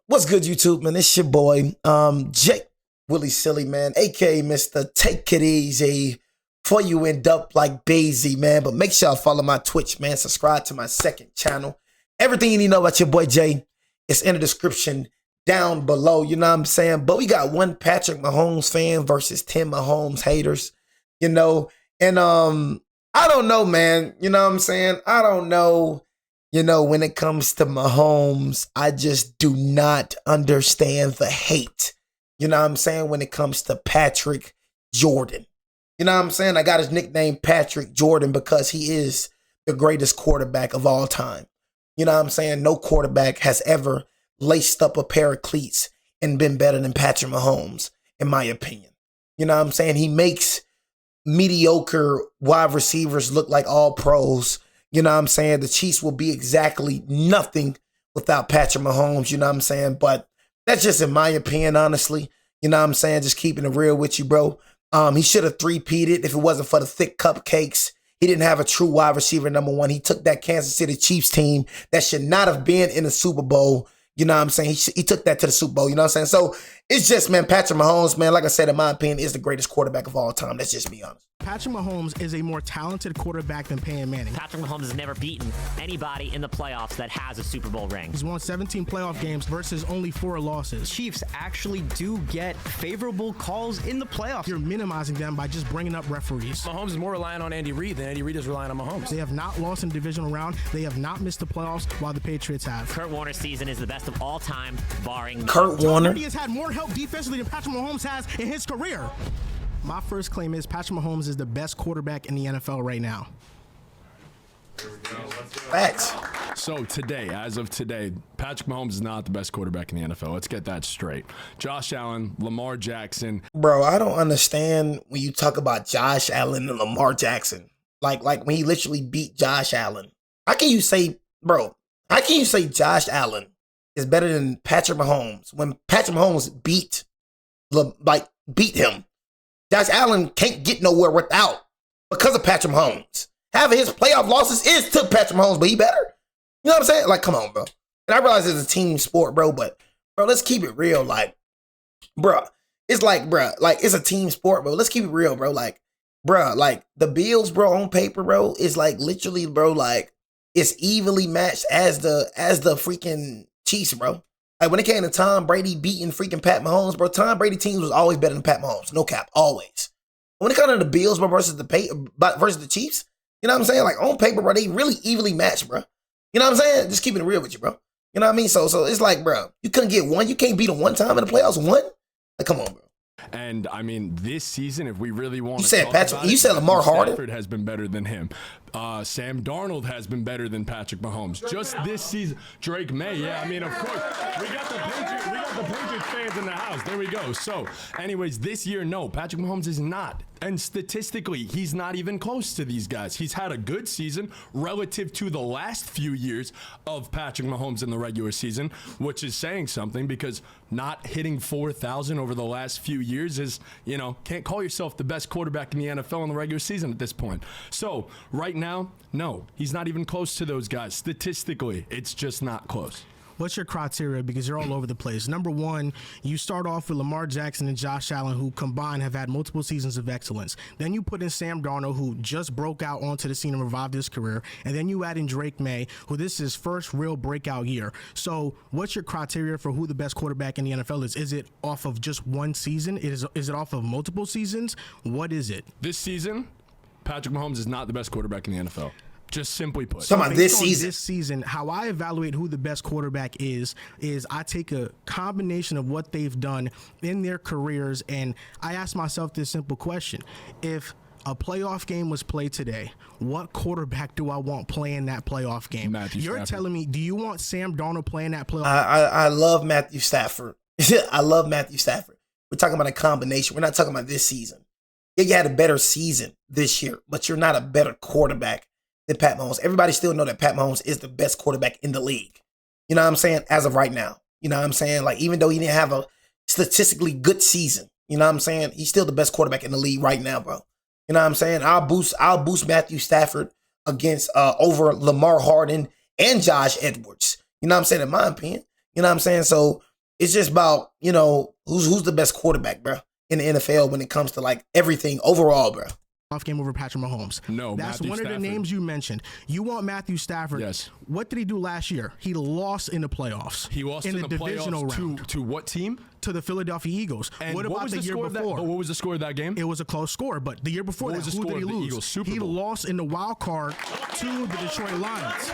What's good, YouTube, man? It's your boy, Jake Willie Silly, man, aka Mr. Take It Easy before you end up like Bazy, man. But make sure y'all follow my Twitch, man. Subscribe to my second channel. Everything you need to know about your boy Jay is in the description down below. You know what I'm saying? But we got one Patrick Mahomes fan versus 10 Mahomes haters, you know. And I don't know, man. You know what I'm saying? I don't know. You know, when it comes to Mahomes, I just do not understand the hate. You know what I'm saying? When it comes to Patrick Jordan. You know what I'm saying? I got his nickname Patrick Jordan because he is the greatest quarterback of all time. You know what I'm saying? No quarterback has ever laced up a pair of cleats and been better than Patrick Mahomes, in my opinion. You know what I'm saying? He makes mediocre wide receivers look like all pros. You know what I'm saying? The Chiefs will be exactly nothing without Patrick Mahomes. You know what I'm saying? But that's just in my opinion, honestly. You know what I'm saying? Just keeping it real with you, bro. He should have three-peated if it wasn't for the thick cupcakes. He didn't have a true wide receiver, number one. He took that Kansas City Chiefs team that should not have been in the Super Bowl. You know what I'm saying? He took that to the Super Bowl. You know what I'm saying? So it's just, man, Patrick Mahomes, man, like I said, in my opinion, is the greatest quarterback of all time. Let's just be honest. Patrick Mahomes is a more talented quarterback than Peyton Manning. Patrick Mahomes has never beaten anybody in the playoffs that has a Super Bowl ring. He's won 17 playoff games versus only 4 losses. Chiefs actually do get favorable calls in the playoffs. You're minimizing them by just bringing up referees. Mahomes is more reliant on Andy Reid than Andy Reid is relying on Mahomes. They have not lost in the divisional round. They have not missed the playoffs while the Patriots have. Kurt Warner's season is the best of all time, barring Kurt Warner. Brady has had more help defensively than Patrick Mahomes has in his career. My first claim is Patrick Mahomes is the best quarterback in the NFL right now. Facts. So today, as of today, Patrick Mahomes is not the best quarterback in the NFL. Let's get that straight. Josh Allen, Lamar Jackson. Bro, I don't understand when you talk about Josh Allen and Lamar Jackson. Like when he literally beat Josh Allen. How can you say Josh Allen is better than Patrick Mahomes when Patrick Mahomes beat him? Josh Allen can't get nowhere because of Patrick Mahomes. Having his playoff losses is to Patrick Mahomes, but he better. You know what I'm saying? Like, come on, bro. And I realize it's a team sport, bro, but, bro, let's keep it real. Like, bro, it's a team sport, bro. Let's keep it real, bro. Like, bro, like, the Bills, bro, on paper, bro, is like literally, bro, like, it's evenly matched as the freaking Chiefs, bro. Like, when it came to Tom Brady beating freaking Pat Mahomes, bro, Tom Brady teams was always better than Pat Mahomes. No cap, always. When it comes to the Bills, bro, versus the Chiefs, you know what I'm saying? Like, on paper, bro, they really evenly matched, bro. You know what I'm saying? Just keeping it real with you, bro. You know what I mean? So it's like, bro, you couldn't get one. You can't beat them one time in the playoffs. One? Like, come on, bro. And I mean, this season, if we really want to, you said Lamar Harden. Stafford has been better than him. Sam Darnold has been better than Patrick Mahomes. Just this season, Drake May. Yeah, I mean, of course, we got the Patriots fans in the house. There we go. So, anyways, this year, no, Patrick Mahomes is not. And statistically, he's not even close to these guys. He's had a good season relative to the last few years of Patrick Mahomes in the regular season, which is saying something because not hitting 4,000 over the last few years is, you know, can't call yourself the best quarterback in the NFL in the regular season at this point. So right now, no, he's not even close to those guys. Statistically, it's just not close. What's your criteria? Because you're all over the place. Number one, you start off with Lamar Jackson and Josh Allen, who combined have had multiple seasons of excellence. Then you put in Sam Darnold, who just broke out onto the scene and revived his career. And then you add in Drake May, who this is his first real breakout year. So what's your criteria for who the best quarterback in the NFL is? Is it off of just one season? Is it off of multiple seasons? What is it? This season, Patrick Mahomes is not the best quarterback in the NFL. Just simply put. So this season, how I evaluate who the best quarterback is I take a combination of what they've done in their careers, and I ask myself this simple question. If a playoff game was played today, what quarterback do I want playing that playoff game? You're telling me, do you want Sam Darnold playing that playoff? I love Matthew Stafford. I love Matthew Stafford. We're talking about a combination. We're not talking about this season. Yeah, you had a better season this year, but you're not a better quarterback than Pat Mahomes. Everybody still know that Pat Mahomes is the best quarterback in the league. You know what I'm saying? As of right now. You know what I'm saying? Like, even though he didn't have a statistically good season, you know what I'm saying? He's still the best quarterback in the league right now, bro. You know what I'm saying? I'll boost Matthew Stafford against over Lamar Harden and Josh Edwards. You know what I'm saying? In my opinion. You know what I'm saying? So It's just about, who's the best quarterback, bro, in the NFL when it comes to like everything overall, bro. Off game over Patrick Mahomes. No, that's Matthew one Stafford. of the names you mentioned. You want Matthew Stafford. Yes. What did he do last year? He lost in the playoffs. He lost in the divisional playoffs round. To what team? To the Philadelphia Eagles. And what about was the year before? What was the score of that game? It was a close score, but the year before What that, was the who score did he of the lose? Eagles Super He Bowl? lost in the wild card to the Detroit Lions.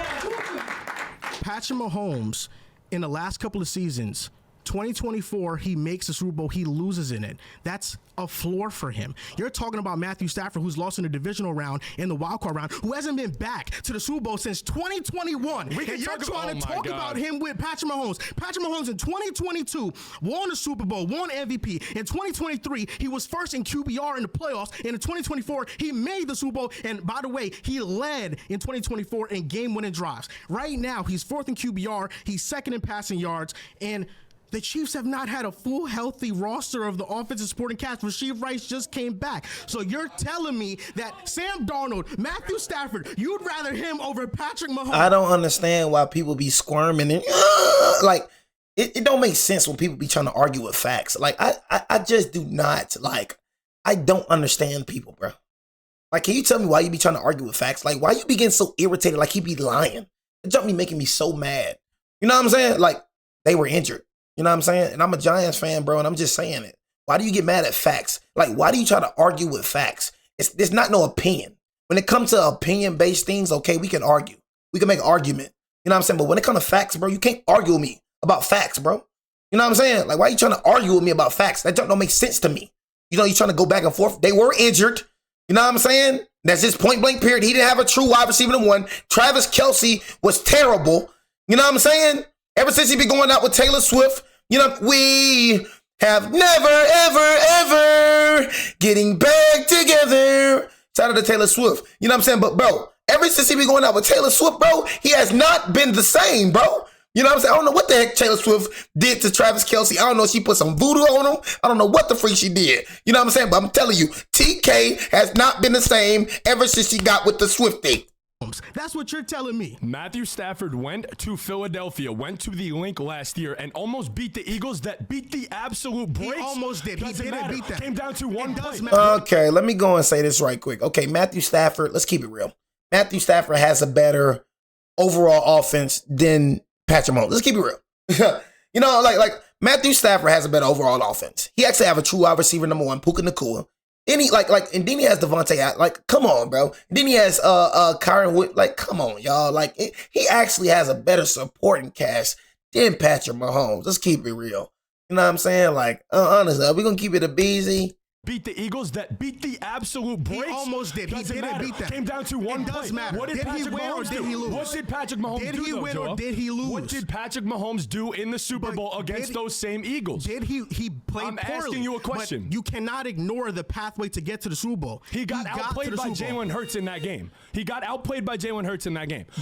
Patrick Mahomes, in the last couple of seasons, 2024, he makes the Super Bowl, he loses in it. That's a floor for him. You're talking about Matthew Stafford, who's lost in the divisional round, in the wild card round, who hasn't been back to the Super Bowl since 2021. And you're trying to talk about him with Patrick Mahomes. Patrick Mahomes in 2022 won the Super Bowl, won MVP. In 2023, he was first in QBR in the playoffs. And in 2024, he made the Super Bowl. And by the way, he led in 2024 in game-winning drives. Right now, he's fourth in QBR. He's second in passing yards. And the Chiefs have not had a full, healthy roster of the offensive supporting cast. Rasheed Rice just came back. So you're telling me that Sam Darnold, Matthew Stafford, you'd rather him over Patrick Mahomes? I don't understand why people be squirming and like it don't make sense when people be trying to argue with facts. Like I just do not I don't understand people, bro. Like, can you tell me why you be trying to argue with facts? Like, why you be getting so irritated? Like, he be lying. It just be making me so mad. You know what I'm saying? Like, they were injured. You know what I'm saying? And I'm a Giants fan, bro, and I'm just saying it. Why do you get mad at facts? Like, why do you try to argue with facts? There's not no opinion. When it comes to opinion-based things, okay, we can argue. We can make an argument. You know what I'm saying? But when it comes to facts, bro, you can't argue with me about facts, bro. You know what I'm saying? Like, why are you trying to argue with me about facts? That don't make sense to me. You're trying to go back and forth. They were injured. You know what I'm saying? That's just point blank period. He didn't have a true wide receiver number one. Travis Kelce was terrible. You know what I'm saying? Ever since he been going out with Taylor Swift, we have never, ever, ever getting back together. Shout out to Taylor Swift. You know what I'm saying? But, bro, ever since he been going out with Taylor Swift, bro, he has not been the same, bro. You know what I'm saying? I don't know what the heck Taylor Swift did to Travis Kelce. I don't know if she put some voodoo on him. I don't know what the freak she did. You know what I'm saying? But I'm telling you, TK has not been the same ever since she got with the Swiftie. That's what you're telling me. Matthew Stafford went to Philadelphia, went to the Link last year, and almost beat the Eagles that beat the absolute brakes. He almost did. He didn't beat them. Came down to one play. Okay, let me go and say this right quick. Okay, Matthew Stafford, let's keep it real. Matthew Stafford has a better overall offense than Patrick Mahomes. Let's keep it real. like Matthew Stafford has a better overall offense. He actually have a true wide receiver number one, Puka Nacua. And then he has Devontae. Like, come on, bro. Then he has Kyron Wood. Like, come on, y'all. Like, he actually has a better supporting cast than Patrick Mahomes. Let's keep it real. You know what I'm saying? Like, honestly, are we gonna keep it a BZ? Beat the Eagles that beat the absolute brakes. He almost did. He didn't beat them. Came down to one play. Does matter. What did Patrick Mahomes do? What did Patrick Mahomes do? Did he win or did he lose? What did Patrick Mahomes do in the Super Bowl against those same Eagles? Did he played I'm poorly? asking you a question. But you cannot ignore the pathway to get to the Super Bowl. He got outplayed by Jalen Hurts in that game.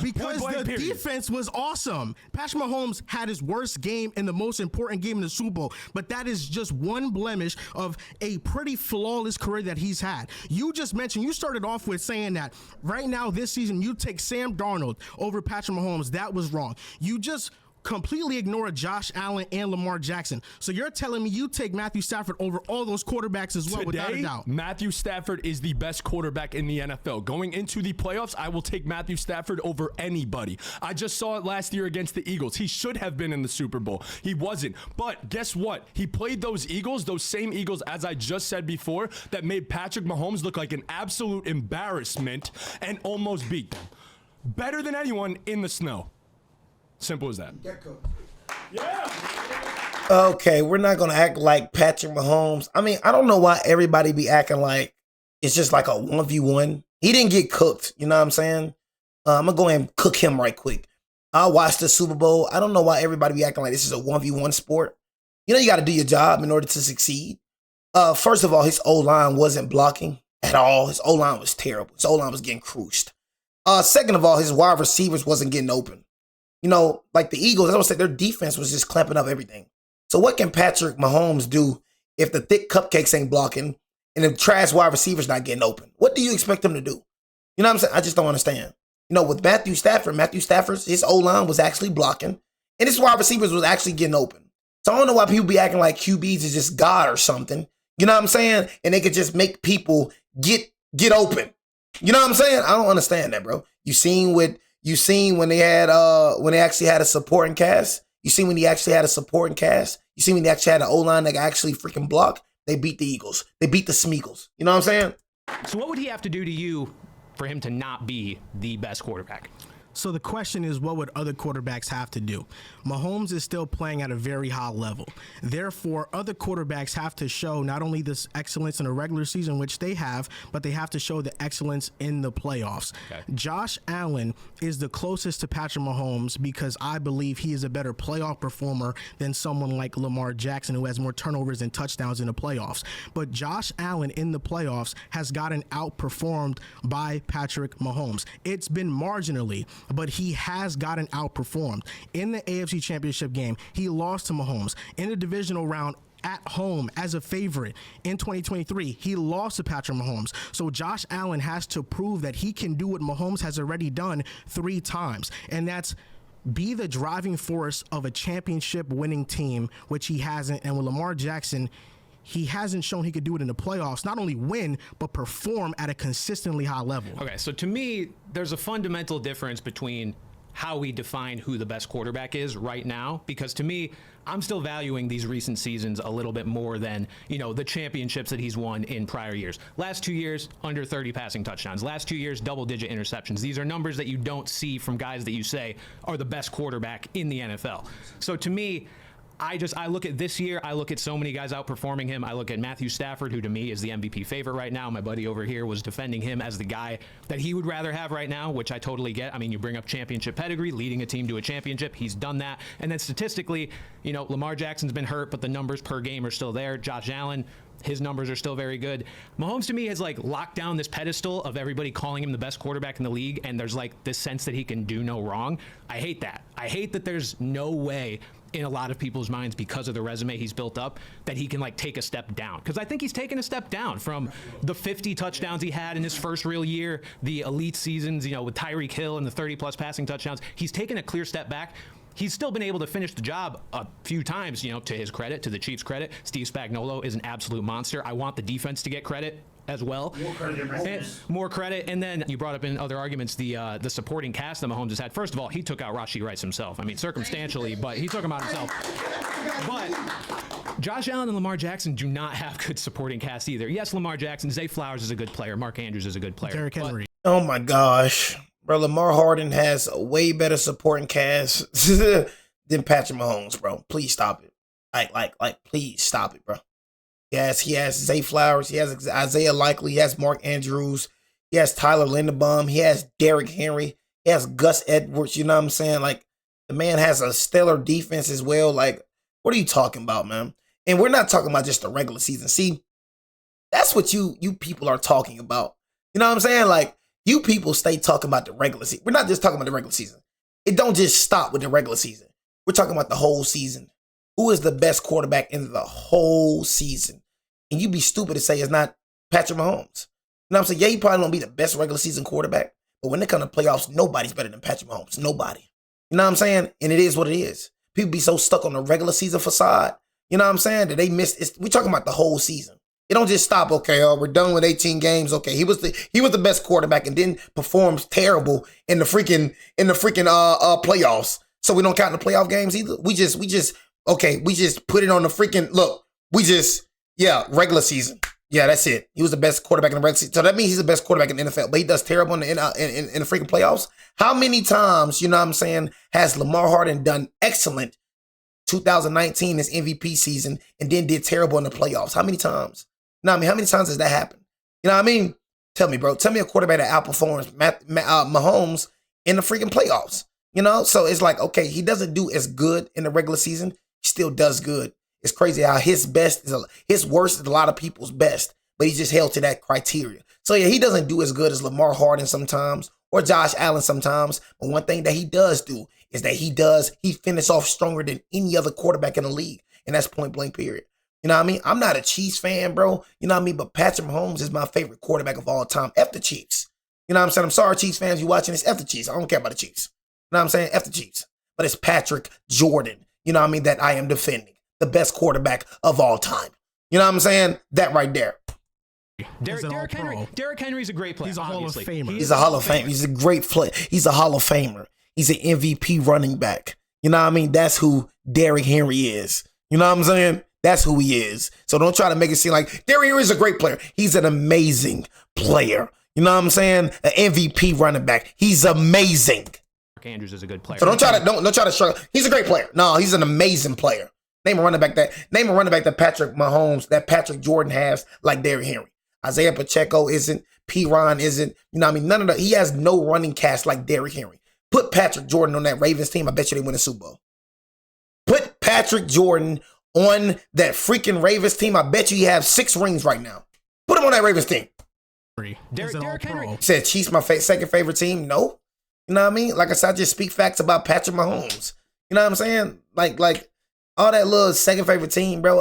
Because the defense was awesome. Patrick Mahomes had his worst game in the most important game in the Super Bowl, but that is just one blemish of a pretty flawless career that he's had. You just mentioned, you started off with saying that right now this season you take Sam Darnold over Patrick Mahomes. That was wrong. You just completely ignore Josh Allen and Lamar Jackson. So you're telling me you take Matthew Stafford over all those quarterbacks as well, without a doubt. Matthew Stafford is the best quarterback in the NFL. Going into the playoffs, I will take Matthew Stafford over anybody. I just saw it last year against the Eagles. He should have been in the Super Bowl. He wasn't. But guess what? He played those Eagles, those same Eagles, as I just said before, that made Patrick Mahomes look like an absolute embarrassment and almost beat them. Better than anyone in the snow. Simple as that. Yeah. Okay, we're not going to act like Patrick Mahomes. I mean, I don't know why everybody be acting like it's just like a 1v1. He didn't get cooked. You know what I'm saying? I'm going to go ahead and cook him right quick. I watched the Super Bowl. I don't know why everybody be acting like this is a 1v1 sport. You got to do your job in order to succeed. First of all, his O-line wasn't blocking at all. His O-line was terrible. His O-line was getting cruised. Second of all, his wide receivers wasn't getting open. Like the Eagles, I would say their defense was just clamping up everything. So what can Patrick Mahomes do if the thick cupcakes ain't blocking and the trash wide receivers not getting open? What do you expect him to do? You know what I'm saying? I just don't understand. With Matthew Stafford, his O-line was actually blocking and his wide receivers was actually getting open. So I don't know why people be acting like QBs is just God or something. You know what I'm saying? And they could just make people get open. You know what I'm saying? I don't understand that, bro. You seen when they actually had a supporting cast? You seen when he actually had a supporting cast? You seen when he actually had an O-line that actually freaking block? They beat the Eagles. They beat the Smeagol's. You know what I'm saying? So what would he have to do to you for him to not be the best quarterback? So the question is, what would other quarterbacks have to do? Mahomes is still playing at a very high level. Therefore, other quarterbacks have to show not only this excellence in a regular season, which they have, but they have to show the excellence in the playoffs. Okay. Josh Allen is the closest to Patrick Mahomes because I believe he is a better playoff performer than someone like Lamar Jackson, who has more turnovers and touchdowns in the playoffs. But Josh Allen in the playoffs has gotten outperformed by Patrick Mahomes. It's been marginally, but he has gotten outperformed. In the AFC Championship game, he lost to Mahomes. In the divisional round at home as a favorite in 2023, he lost to Patrick Mahomes. So Josh Allen has to prove that he can do what Mahomes has already done 3 times, and that's be the driving force of a championship winning team, which he hasn't. And with Lamar Jackson, he hasn't shown he could do it in the playoffs, not only win, but perform at a consistently high level. Okay, so to me, there's a fundamental difference between how we define who the best quarterback is right now, because to me, I'm still valuing these recent seasons a little bit more than, the championships that he's won in prior years. Last 2 years, under 30 passing touchdowns. Last 2 years, double-digit interceptions. These are numbers that you don't see from guys that you say are the best quarterback in the NFL. So to me, I look at this year, I look at so many guys outperforming him. I look at Matthew Stafford, who to me is the MVP favorite right now. My buddy over here was defending him as the guy that he would rather have right now, which I totally get. I mean, you bring up championship pedigree, leading a team to a championship. He's done that. And then statistically, Lamar Jackson's been hurt, but the numbers per game are still there. Josh Allen, his numbers are still very good. Mahomes to me has locked down this pedestal of everybody calling him the best quarterback in the league, and there's this sense that he can do no wrong. I hate that. I hate that there's no way in a lot of people's minds, because of the resume he's built up, that he can take a step down. Because I think he's taken a step down from the 50 touchdowns he had in his first real year, the elite seasons, with Tyreek Hill and the 30-plus passing touchdowns. He's taken a clear step back. He's still been able to finish the job a few times, to his credit, to the Chiefs' credit. Steve Spagnuolo is an absolute monster. I want the defense to get credit as well. More credit. And then you brought up in other arguments the supporting cast that Mahomes has had. First of all, he took out Rashee Rice himself. I mean, circumstantially, but he took him out himself. But Josh Allen and Lamar Jackson do not have good supporting cast either. Yes, Lamar Jackson, Zay Flowers is a good player. Mark Andrews is a good player. Derrick Henry. Oh my gosh. Bro, Lamar Harden has a way better supporting cast than Patrick Mahomes, bro. Please stop it. Please stop it, bro. Yes, he has Zay Flowers. He has Isaiah Likely. He has Mark Andrews. He has Tyler Linderbaum. He has Derrick Henry. He has Gus Edwards. You know what I'm saying? The man has a stellar defense as well. What are you talking about, man? And we're not talking about just the regular season. See, that's what you people are talking about. You know what I'm saying? You people stay talking about the regular season. We're not just talking about the regular season. It don't just stop with the regular season. We're talking about the whole season. Who is the best quarterback in the whole season? And you'd be stupid to say it's not Patrick Mahomes. You know what I'm saying? Yeah, he probably don't be the best regular season quarterback, but when it comes to playoffs, nobody's better than Patrick Mahomes. Nobody. You know what I'm saying? And it is what it is. People be so stuck on the regular season facade, you know what I'm saying, that they miss it. We're talking about the whole season. It don't just stop, okay, we're done with 18 games. Okay, he was the best quarterback and then performs terrible in the freaking playoffs. So we don't count the playoff games either. We just put it on the freaking regular season. Yeah, that's it. He was the best quarterback in the regular season. So that means he's the best quarterback in the NFL, but he does terrible in the freaking playoffs. How many times, you know what I'm saying, has Lamar Harden done excellent 2019, his MVP season, and then did terrible in the playoffs? How many times? You know what I mean? How many times has that happened? You know what I mean? Tell me, bro. Tell me a quarterback that outperforms Mahomes in the freaking playoffs. So it's okay, he doesn't do as good in the regular season. He still does good. It's crazy how his worst is a lot of people's best, but he just held to that criteria. So yeah, he doesn't do as good as Lamar Harden sometimes or Josh Allen sometimes. But one thing that he does do is that he finishes off stronger than any other quarterback in the league. And that's point blank period. You know what I mean? I'm not a Chiefs fan, bro. You know what I mean? But Patrick Mahomes is my favorite quarterback of all time. F the Chiefs. You know what I'm saying? I'm sorry, Chiefs fans, you watching this. F the Chiefs. I don't care about the Chiefs. You know what I'm saying? F the Chiefs. But it's Patrick Jordan, you know what I mean, that I am defending. the best quarterback of all time. You know what I'm saying? That right there. Derrick Henry's a great player. He's a Hall of Famer. He's a Hall of Famer. He's a great player. He's a Hall of Famer. He's an MVP running back. You know what I mean? That's who Derrick Henry is. You know what I'm saying? That's who he is. So don't try to make it seem like Derrick Henry is a great player. He's an amazing player. You know what I'm saying? An MVP running back. He's amazing. Mark Andrews is a good player. So don't try to struggle. He's a great player. No, he's an amazing player. Name a running back that Patrick Mahomes, that Patrick Jordan has like Derrick Henry. Isaiah Pacheco isn't. P-Ron isn't. You know what I mean? None of that. He has no running cast like Derrick Henry. Put Patrick Jordan on that Ravens team. I bet you they win a Super Bowl. Put Patrick Jordan on that freaking Ravens team. I bet you have 6 rings right now. Put him on that Ravens team. Derrick Henry said Chiefs my second favorite team. No. You know what I mean? Like I said, I just speak facts about Patrick Mahomes. You know what I'm saying? Like all that little second favorite team, bro.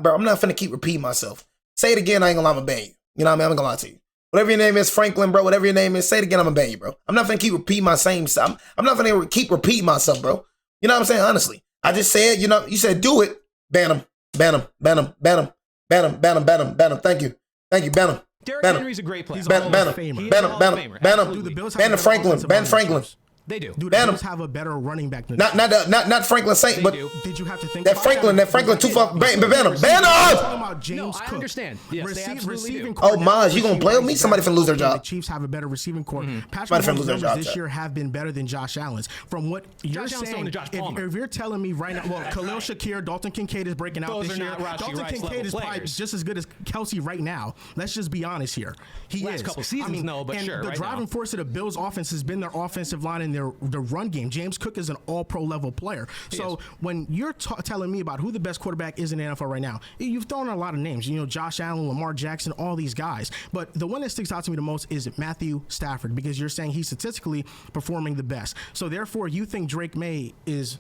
Bro, I'm not finna keep repeating myself. Say it again, I ain't gonna lie, I'm gonna ban you. You know what I mean? I'm not gonna lie to you. Whatever your name is, Franklin, bro, whatever your name is, say it again, I'm gonna ban you, bro. I'm not finna keep repeating my same stuff. I'm not finna keep repeating myself, bro. You know what I'm saying? Honestly. I just said, you know, you said do it. Ban him. Ban him. Ban him. Ban him. Ban him. Ban him. Ban him. Ban him. Thank you. Thank you. Ban him. Derrick Henry's a great player. Ban him. Ban him. Ban him. Ban him. Ban him. Franklin. Ban Franklin. They do. Do the Bills have a better running back than not Franklin Saint, but did you have to think that Franklin too far? Ban him. Ban him. No, I understand. Yes, they absolutely do. Oh, Maj, you gonna play with me? Somebody finna lose their job. The Chiefs have a better receiving core. Patrick Mahomes' numbers this year have been better than Josh Allen's. From what you're saying, if you're telling me right now, well, Khalil Shakir, Dalton Kincaid is breaking out this year. Dalton Kincaid is probably just as good as Kelsey right now. Let's just be honest here. He is. Couple seasons, no, but sure. The driving force of the Bills' offense has been their offensive line and their run game. James Cook is an all-pro level player. So when you're telling me about who the best quarterback is in the NFL right now, you've thrown out a lot of names. You know, Josh Allen, Lamar Jackson, all these guys. But the one that sticks out to me the most is Matthew Stafford, because you're saying he's statistically performing the best. So therefore, you think Drake May is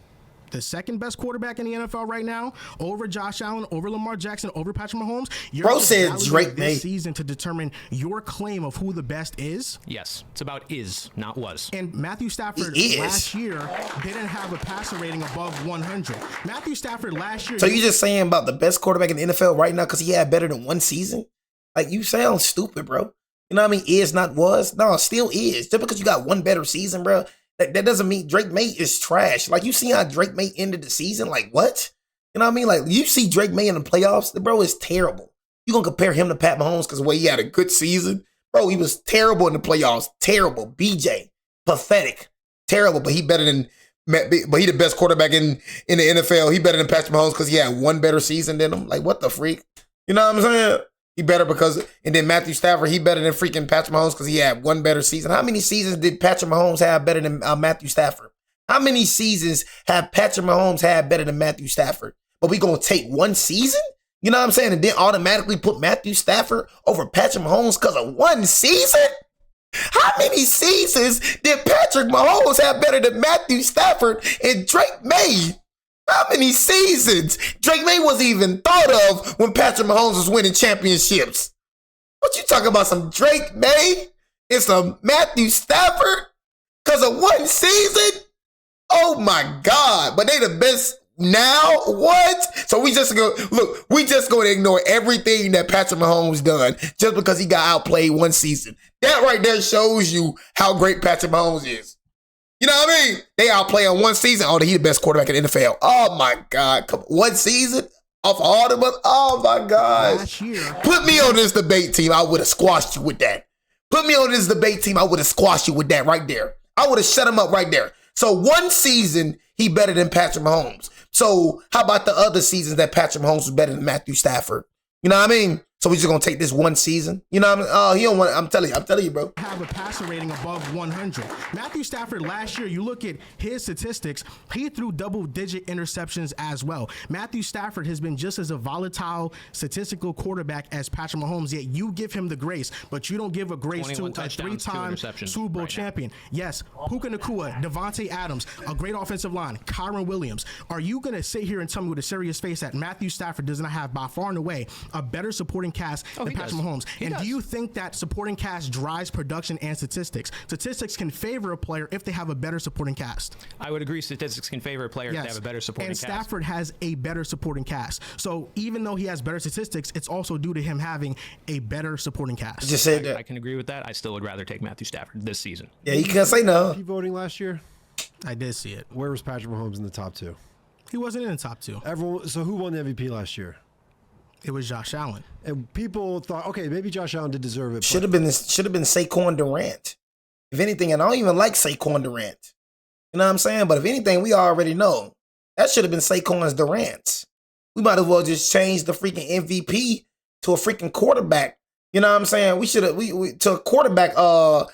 the second best quarterback in the NFL right now, over Josh Allen, over Lamar Jackson, over Patrick Mahomes. Bro said Drake May this season to determine your claim of who the best is. Yes, it's about is, not was. And Matthew Stafford last year didn't have a passer rating above 100. Matthew Stafford last year. So you just saying about the best quarterback in the NFL right now because he had better than one season? Like, you sound stupid, bro. You know what I mean? Is not was. No, still is. Just because you got one better season, bro. That doesn't mean Drake May is trash. Like, you see how Drake May ended the season? Like, what? You know what I mean? Like, you see Drake May in the playoffs? The bro is terrible. You gonna compare him to Pat Mahomes because the way he had a good season? Bro, he was terrible in the playoffs. Terrible. BJ. Pathetic. Terrible. But he better than but he the best quarterback in the NFL. He better than Patrick Mahomes because he had one better season than him. Like, what the freak? You know what I'm saying? He better because, and then Matthew Stafford, he better than freaking Patrick Mahomes because he had one better season. How many seasons did Patrick Mahomes have better than Matthew Stafford? How many seasons have Patrick Mahomes had better than Matthew Stafford? But we going to take one season? You know what I'm saying? And then automatically put Matthew Stafford over Patrick Mahomes because of one season? How many seasons did Patrick Mahomes have better than Matthew Stafford and Drake May? How many seasons? Drake May wasn't even thought of when Patrick Mahomes was winning championships. What you talking about, some Drake May and some Matthew Stafford? Because of one season? Oh my God. But they the best now? What? So we just going to ignore everything that Patrick Mahomes done just because he got outplayed one season. That right there shows you how great Patrick Mahomes is. You know what I mean? They outplay on one season. Oh, he the best quarterback in the NFL. Oh, my God. Come on. One season? Off all the money? Oh, my God. Put me on this debate team. I would have squashed you with that. Put me on this debate team. I would have squashed you with that right there. I would have shut him up right there. So one season, he better than Patrick Mahomes. So how about the other seasons that Patrick Mahomes was better than Matthew Stafford? You know what I mean? So we just gonna take this one season? You know what I mean? Oh, he don't want. I'm telling you, bro. Have a passer rating above 100. Matthew Stafford last year, you look at his statistics, he threw double-digit interceptions as well. Matthew Stafford has been just as a volatile statistical quarterback as Patrick Mahomes. Yet you give him the grace, but you don't give a grace to a three-time Super Bowl champion. Yes, Puka Nacua, Devontae Adams, a great offensive line, Kyron Williams. Are you gonna sit here and tell me with a serious face that Matthew Stafford does not have by far and away a better supporting cast than he Patrick does. Mahomes. He And does. do you think that supporting cast drives production and statistics? Statistics can favor a player if they have a better supporting cast. I would agree statistics can favor a player if they have a better supporting and cast. Stafford has a better supporting cast. So even though he has better statistics, it's also due to him having a better supporting cast. Just said that. I can agree with that. I still would rather take Matthew Stafford this season. Yeah, you can't say no. MVP voting last year? I did see it. Where was Patrick Mahomes in the top 2? He wasn't in the top 2. Everyone. So who won the MVP last year? It was Josh Allen. And people thought, okay, maybe Josh Allen did deserve it. Should have been Saquon Durant. If anything, and I don't even like Saquon Durant. You know what I'm saying? But if anything, we already know that should have been Saquon's Durant's. We might as well just change the freaking MVP to a freaking quarterback. You know what I'm saying? We should have we to a quarterback award,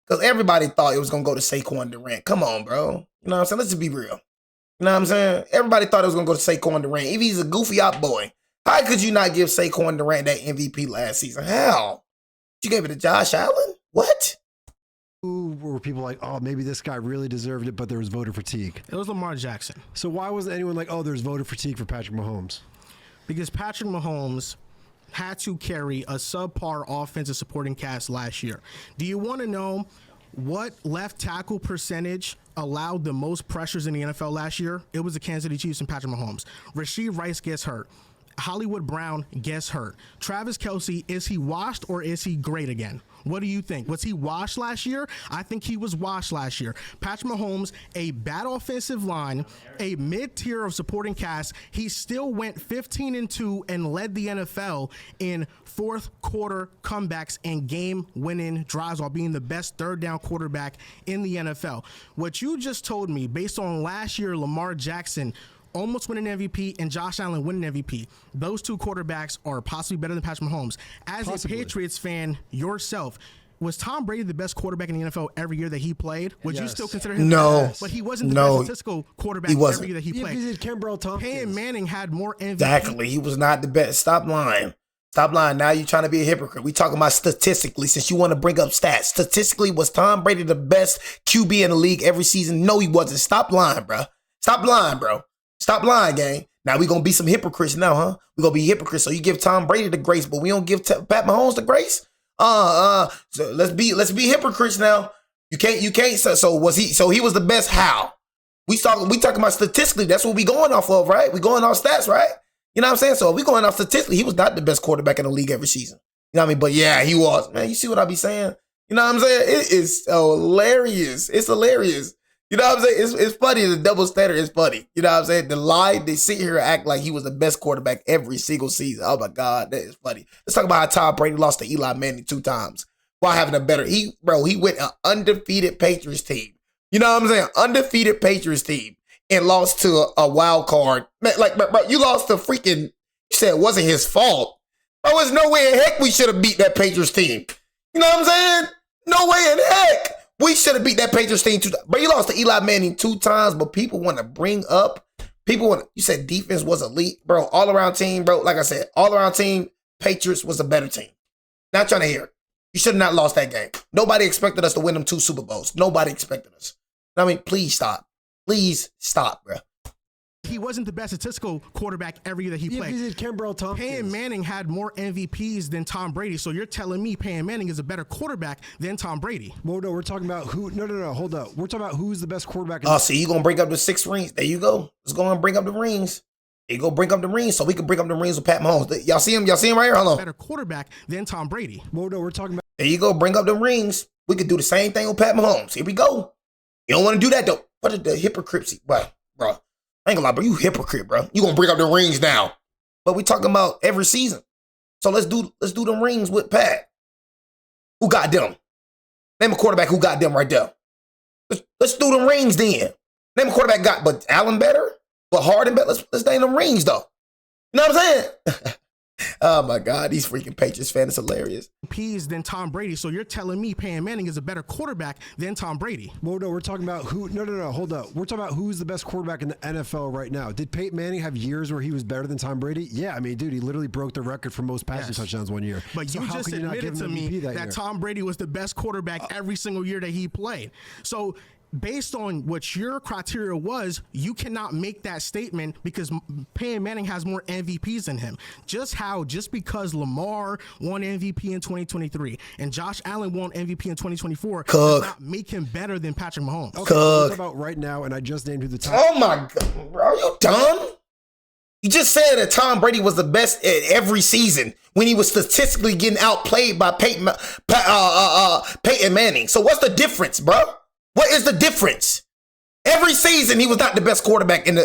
because everybody thought it was gonna go to Saquon Durant. Come on, bro. You know what I'm saying? Let's just be real. You know what I'm saying? Everybody thought it was gonna go to Saquon Durant. If he's a goofy out boy, how could you not give Saquon Durant that MVP last season? How? You gave it to Josh Allen? What? Who were people like, oh, maybe this guy really deserved it, but there was voter fatigue? It was Lamar Jackson. So why wasn't anyone like, oh, there's voter fatigue for Patrick Mahomes? Because Patrick Mahomes had to carry a subpar offensive supporting cast last year. Do you want to know what left tackle percentage allowed the most pressures in the NFL last year? It was the Kansas City Chiefs and Patrick Mahomes. Rasheed Rice gets hurt. Hollywood Brown gets hurt. Travis Kelce, is he washed or is he great again? What do you think? Was he washed last year? I think he was washed last year. Patrick Mahomes, a bad offensive line, a mid-tier of supporting cast. He still went 15-2 and led the NFL in fourth quarter comebacks and game-winning drives while being the best third-down quarterback in the NFL. What you just told me, based on last year, Lamar Jackson almost winning MVP and Josh Allen winning MVP. Those two quarterbacks are possibly better than Patrick Mahomes. As a Patriots fan yourself, was Tom Brady the best quarterback in the NFL every year that he played? Would you still consider him? No. But he wasn't the best statistical quarterback every year that he played. He did Kimbrel Tompkins. Peyton Manning had more MVP. Exactly. He was not the best. Stop lying. Stop lying. Now you're trying to be a hypocrite. We talking about statistically, since you want to bring up stats. Statistically, was Tom Brady the best QB in the league every season? No, he wasn't. Stop lying, bro. Stop lying, bro. Stop lying, gang. Now we gonna be some hypocrites now, huh? We gonna be hypocrites. So you give Tom Brady the grace, but we don't give Pat Mahomes the grace. So let's be hypocrites now. You can't. So was he? So he was the best. How? We talking about statistically. That's what we going off of, right? We going off stats, right? You know what I'm saying? So if we going off statistically, he was not the best quarterback in the league every season. You know what I mean? But yeah, he was. Man, you see what I be saying? You know what I'm saying? It is hilarious. It's hilarious. You know what I'm saying? It's funny. The double standard is funny. You know what I'm saying? The lie, they sit here and act like he was the best quarterback every single season. Oh my God, that is funny. Let's talk about how Tom Brady lost to Eli Manning 2 times while having a better. He went an undefeated Patriots team. You know what I'm saying? Undefeated Patriots team and lost to a wild card. Man, like, bro, you lost to freaking. You said it wasn't his fault. Bro, there's no way in heck we should have beat that Patriots team. You know what I'm saying? No way in heck. We should have beat that Patriots team 2 times. But you lost to Eli Manning 2 times, but people want to bring up, you said defense was elite. Bro, all around team, bro. Like I said, all around team, Patriots was a better team. Not trying to hear it. You should have not lost that game. Nobody expected us to win them 2 Super Bowls. Nobody expected us. I mean, please stop. Please stop, bro. He wasn't the best statistical quarterback every year that he played. He did Kimbrel Tompkins. Peyton Manning had more MVPs than Tom Brady. So you're telling me Peyton Manning is a better quarterback than Tom Brady? Well, no, we're talking about who. No, hold up. We're talking about who's the best quarterback. Oh, see, you gonna bring up the 6 rings? There you go. Let's go and bring up the rings. You go bring up the rings so we can bring up the rings with Pat Mahomes. Y'all see him? Y'all see him right here? Hold on. Better quarterback than Tom Brady. Well, no, we're talking about. There you go. Bring up the rings. We could do the same thing with Pat Mahomes. Here we go. You don't want to do that though. What is the hypocrisy, bro? I ain't gonna lie, bro. You hypocrite, bro. You gonna bring up the rings now? But we talking about every season. So let's do the rings with Pat. Who got them? Name a quarterback who got them right there. Let's do the rings then. Name a quarterback but Allen better, but Harden better. Let's name them rings though. You know what I'm saying? Oh my God, these freaking Patriots fans is hilarious. MVPs than Tom Brady. So you're telling me Peyton Manning is a better quarterback than Tom Brady? Well, no, we're talking about who. No, hold up. We're talking about who's the best quarterback in the NFL right now. Did Peyton Manning have years where he was better than Tom Brady? Yeah, I mean, dude, he literally broke the record for most passing touchdowns one year. But so you how just can you not admitted give him to me MVP that that year? Tom Brady was the best quarterback every single year that he played. So based on what your criteria was, you cannot make that statement because Peyton Manning has more MVPs than him. Just because Lamar won MVP in 2023 and Josh Allen won MVP in 2024 does not make him better than Patrick Mahomes. Okay, what about right now? And I just named who the top. Oh my God, bro, are you dumb? You just said that Tom Brady was the best at every season when he was statistically getting outplayed by Peyton Manning. So what's the difference, bro? What is the difference? Every season he was not the best quarterback in the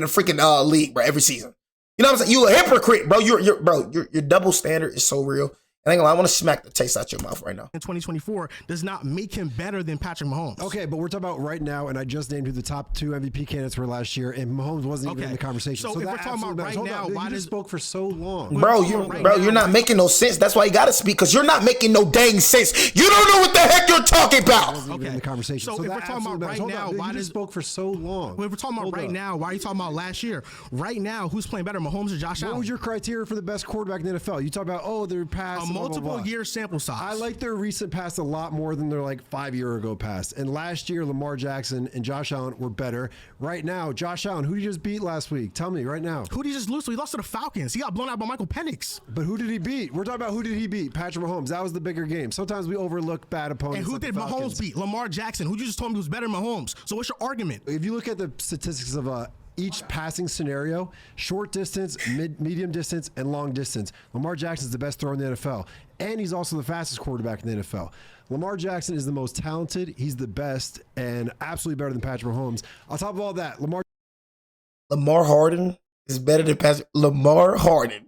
freaking league, bro. Every season, you know what I'm saying? You a hypocrite, bro. Your double standard is so real. I ain't gonna lie, I want to smack the taste out your mouth right now. In 2024 does not make him better than Patrick Mahomes. Okay, but we're talking about right now, and I just named who the top 2 MVP candidates were last year, and Mahomes wasn't even in the conversation. So if we're talking about right now, why you spoke for so long? Bro, you're not making no sense. That's why you got to speak, because you're not making no dang sense. You don't know what the heck you're talking about. Okay. In the conversation. So if we're talking about right now, why you spoke for so long? If we're talking about right now, why are you talking about last year? Right now, who's playing better, Mahomes or Josh Allen? What was your criteria for the best quarterback in the NFL? You talk about, they're past a multiple year sample size. I like their recent past a lot more than their 5 year ago past. And last year, Lamar Jackson and Josh Allen were better. Right now, Josh Allen, who did he just beat last week? Tell me right now. Who did he just lose to? He lost to the Falcons. He got blown out by Michael Penix. But who did he beat? We're talking about who did he beat? Patrick Mahomes. That was the bigger game. Sometimes we overlook bad opponents. And who did Mahomes beat? Lamar Jackson, who you just told me was better than Mahomes. So what's your argument? If you look at the statistics of each passing scenario, short distance, medium distance, and long distance, Lamar Jackson is the best thrower in the NFL. And he's also the fastest quarterback in the NFL. Lamar Jackson is the most talented, he's the best, and absolutely better than Patrick Mahomes. On top of all that, Lamar Harden is better than Patrick. Lamar Harden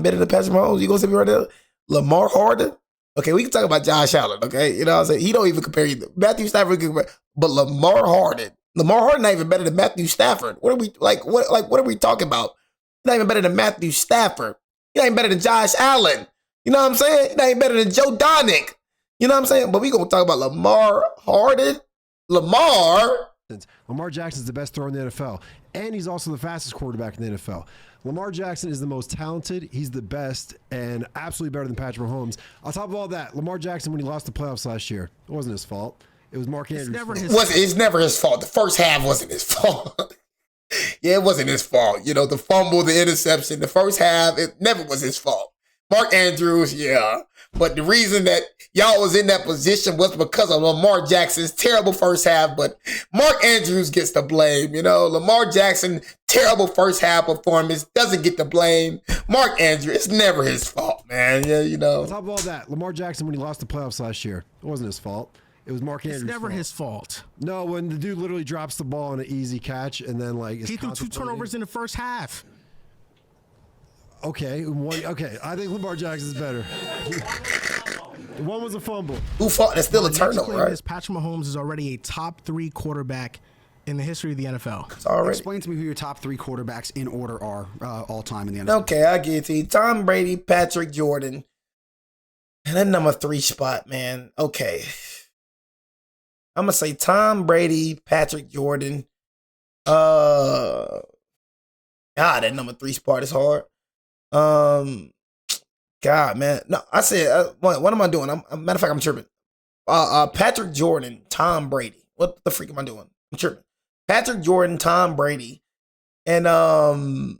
better than Patrick Mahomes? You gonna say me right now? Lamar Harden? Okay, we can talk about Josh Allen, okay? You know what I'm saying? He don't even compare either. Matthew Stafford can compare, but Lamar Harden not even better than Matthew Stafford. What are we what are we talking about? He's not even better than Matthew Stafford. He's not even better than Josh Allen. You know what I'm saying? He's not even better than Joe Donick. You know what I'm saying? But we gonna talk about Lamar Harden. Lamar Jackson is the best thrower in the NFL, and he's also the fastest quarterback in the NFL. Lamar Jackson is the most talented, he's the best, and absolutely better than Patrick Mahomes. On top of all that, Lamar Jackson, when he lost the playoffs last year, it wasn't his fault. It was Mark Andrews' fault. It's never his fault. The first half wasn't his fault. Yeah, it wasn't his fault. You know, the fumble, the interception, the first half, it never was his fault. Mark Andrews, yeah. But the reason that y'all was in that position was because of Lamar Jackson's terrible first half, but Mark Andrews gets the blame. You know, Lamar Jackson, terrible first half performance, doesn't get the blame. Mark Andrews, it's never his fault, man. Yeah, you know. On top of all that, Lamar Jackson, when he lost the playoffs last year, it wasn't his fault. It was Mark Andrews' It's never fault. his fault. No, when the dude literally drops the ball on an easy catch and then he threw 2 turnovers in the first half. Okay, I think Lamar Jackson's better. One was a fumble. Who fought? That's still a turnover, right? Patrick Mahomes is already a top 3 quarterback in the history of the NFL. Explain to me who your top 3 quarterbacks in order are all time in the NFL. Okay, I get it to you. Tom Brady, Patrick Jordan, and that number 3 spot, man. Okay. I'm going to say Tom Brady, Patrick Jordan. God, that number 3 spot is hard. God, man. No, I said, what am I doing? Matter of fact, I'm tripping. Patrick Jordan, Tom Brady. What the freak am I doing? I'm tripping. Patrick Jordan, Tom Brady, and God,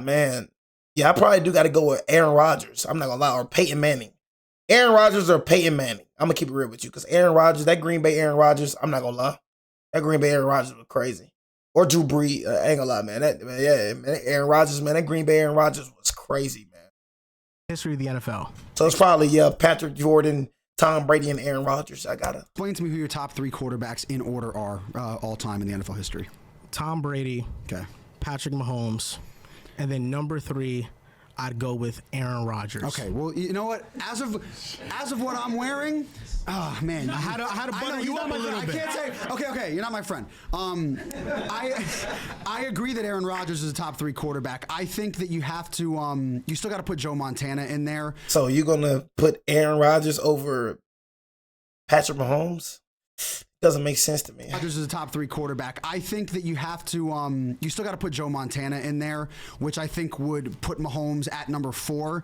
man. Yeah, I probably do got to go with Aaron Rodgers. I'm not gonna lie, or Peyton Manning. Aaron Rodgers or Peyton Manning. I'm gonna keep it real with you, because Aaron Rodgers, that Green Bay Aaron Rodgers, I'm not gonna lie, that Green Bay Aaron Rodgers was crazy. Or Drew Brees, I ain't gonna lie, man. Aaron Rodgers, man. That Green Bay Aaron Rodgers was crazy, man. History of the NFL. So it's probably Patrick Jordan, Tom Brady, and Aaron Rodgers. I gotta explain to me who your top 3 quarterbacks in order are all time in the NFL history. Tom Brady. Okay. Patrick Mahomes, and then number 3, I'd go with Aaron Rodgers. Okay, well, you know what? As of what I'm wearing, oh man, I had to butter you up a little bit. I can't say. Okay, you're not my friend. I agree that Aaron Rodgers is a top 3 quarterback. I think that you have to. You still got to put Joe Montana in there. So you're gonna put Aaron Rodgers over Patrick Mahomes? Doesn't make sense to me. Rodgers is a top 3 quarterback. I think that you have to. You still got to put Joe Montana in there, which I think would put Mahomes at number 4.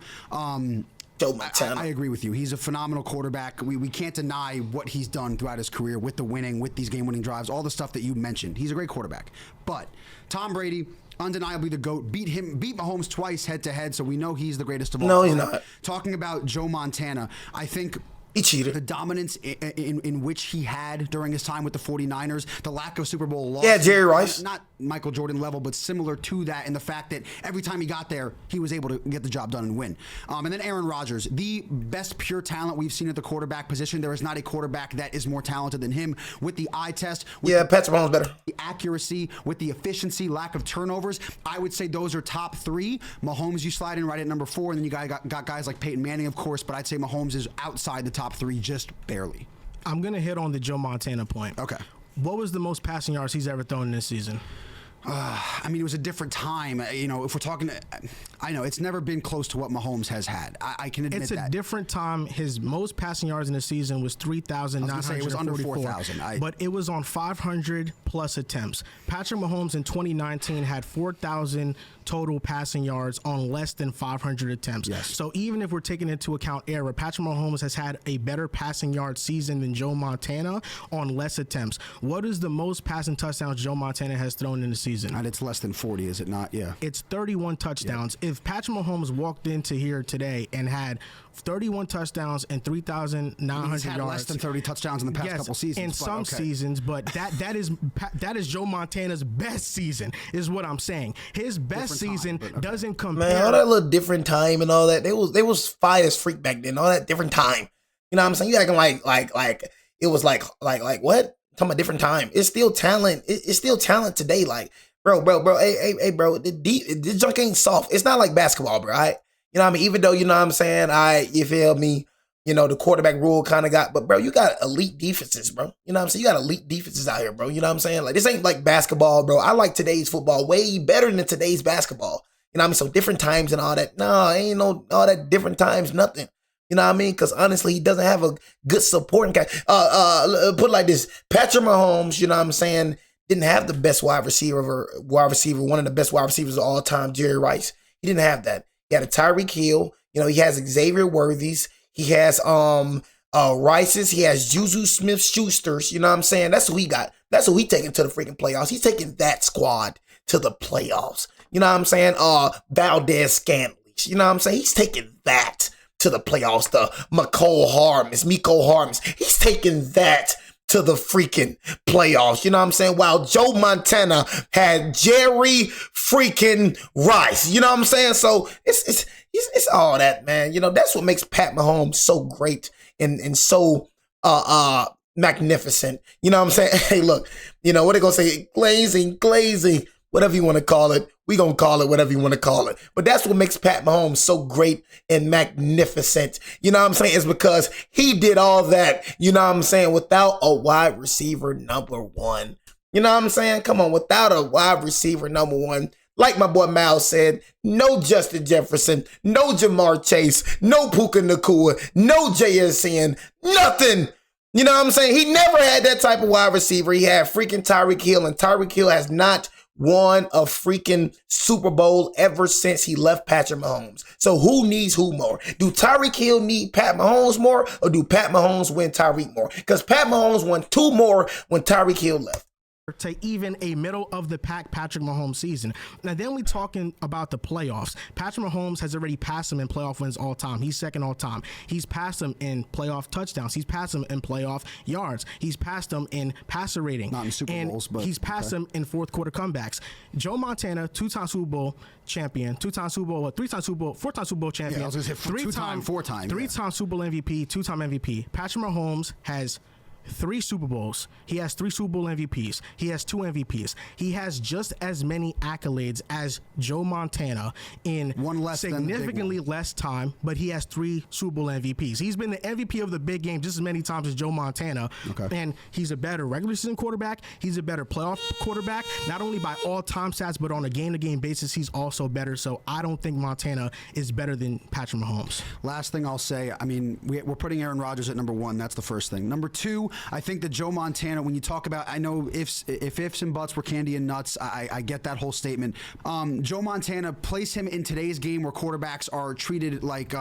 Joe Montana. I agree with you. He's a phenomenal quarterback. We can't deny what he's done throughout his career with the winning, with these game-winning drives, all the stuff that you mentioned. He's a great quarterback. But Tom Brady, undeniably the GOAT, beat Mahomes twice head-to-head, so we know he's the greatest of all time. No, he's not. Talking about Joe Montana, I think he cheated. The dominance in which he had during his time with the 49ers, the lack of Super Bowl losses. Yeah, Jerry Rice. Not Michael Jordan level, but similar to that in the fact that every time he got there, he was able to get the job done and win. And then Aaron Rodgers, the best pure talent we've seen at the quarterback position. There is not a quarterback that is more talented than him with the eye test. With Patrick Mahomes better. The accuracy, with the efficiency, lack of turnovers. I would say those are top three. Mahomes, you slide in right at number 4, and then you got guys like Peyton Manning, of course, but I'd say Mahomes is outside the top 3 just barely. I'm going to hit on the Joe Montana point. Okay. What was the most passing yards he's ever thrown in this season? I mean, it was a different time. You know, if we're talking, I know it's never been close to what Mahomes has had. I can admit that. It's a different time. His most passing yards in the season was 3,944. It was under 4,000. But it was on 500 plus attempts. Patrick Mahomes in 2019 had 4,000 total passing yards on less than 500 attempts. Yes. So even if we're taking into account error, Patrick Mahomes has had a better passing yard season than Joe Montana on less attempts. What is the most passing touchdowns Joe Montana has thrown in the season? And it's less than 40, is it not? Yeah. It's 31 touchdowns. Yeah. If Patrick Mahomes walked into here today and had 31 touchdowns and 3,900 yards. He's had less than 30 touchdowns in the past couple seasons. In some seasons, but that is Joe Montana's best season, is what I'm saying. His best season doesn't compare. Man, all that little different time and all that. They was fire as freak back then. All that different time. You know what I'm saying? You acting like it was like what? Talking about different time. It's still talent. It's still talent today. Like, bro. Hey, bro. The junk ain't soft. It's not like basketball, bro. Right? You know what I mean? Even though, you know what I'm saying, you feel me? You know, the quarterback rule kind of got, but bro, you got elite defenses, bro. You know what I'm saying? You got elite defenses out here, bro. You know what I'm saying? Like, this ain't like basketball, bro. I like today's football way better than today's basketball. You know what I mean? So different times and all that. No, ain't no all that different times, nothing. You know what I mean? Because honestly, he doesn't have a good supporting guy. Put it like this: Patrick Mahomes, you know what I'm saying, didn't have the best wide receiver, one of the best wide receivers of all time, Jerry Rice. He didn't have that. He had a Tyreek Hill. You know, he has Xavier Worthy's. He has Rice's. He has Juju Smith-Schuster's. You know what I'm saying? That's who he got. That's who he taking to the freaking playoffs. He's taking that squad to the playoffs. You know what I'm saying? Valdez Scantleys. You know what I'm saying? He's taking that to the playoffs. The Miko Harms. He's taking that to the freaking playoffs. You know what I'm saying? While Joe Montana had Jerry freaking Rice. You know what I'm saying? So it's all that, man. You know, that's what makes Pat Mahomes so great and so magnificent. You know what I'm saying? Hey, look, you know what they gonna say? Glazing, whatever you want to call it. We gonna call it whatever you want to call it. But that's what makes Pat Mahomes so great and magnificent. You know what I'm saying? It's because he did all that, you know what I'm saying, without a wide receiver number 1. You know what I'm saying? Come on, without a wide receiver number 1. Like my boy Miles said, no Justin Jefferson, no Jamar Chase, no Puka Nacua, no JSN, nothing. You know what I'm saying? He never had that type of wide receiver. He had freaking Tyreek Hill, and Tyreek Hill has not won a freaking Super Bowl ever since he left Patrick Mahomes. So who needs who more? Do Tyreek Hill need Pat Mahomes more, or do Pat Mahomes win Tyreek more? Because Pat Mahomes won 2 more when Tyreek Hill left. To even a middle of the pack Patrick Mahomes season. Now then we talking about the playoffs. Patrick Mahomes has already passed him in playoff wins all time. He's second all time. He's passed him in playoff touchdowns. He's passed him in playoff yards. He's passed him in passer rating. Not in Super Bowls, but he's passed him in fourth quarter comebacks. Joe Montana, 2-time Super Bowl champion, 4-time Super Bowl champion. Yeah, I was gonna say 4-time. 3-time Super Bowl MVP, 2-time MVP. Patrick Mahomes has 3 Super Bowls. He has 3 Super Bowl MVPs. He has 2 MVPs. He has just as many accolades as Joe Montana in significantly less time, but he has 3 Super Bowl MVPs. He's been the MVP of the big game just as many times as Joe Montana. Okay. And he's a better regular season quarterback. He's a better playoff quarterback, not only by all-time stats, but on a game-to-game basis, he's also better. So I don't think Montana is better than Patrick Mahomes. Last thing I'll say, I mean, we're putting Aaron Rodgers at number 1. That's the first thing. Number 2, I think that Joe Montana, when you talk about, I know if ifs and buts were candy and nuts, I get that whole statement. Joe Montana, place him in today's game where quarterbacks are treated like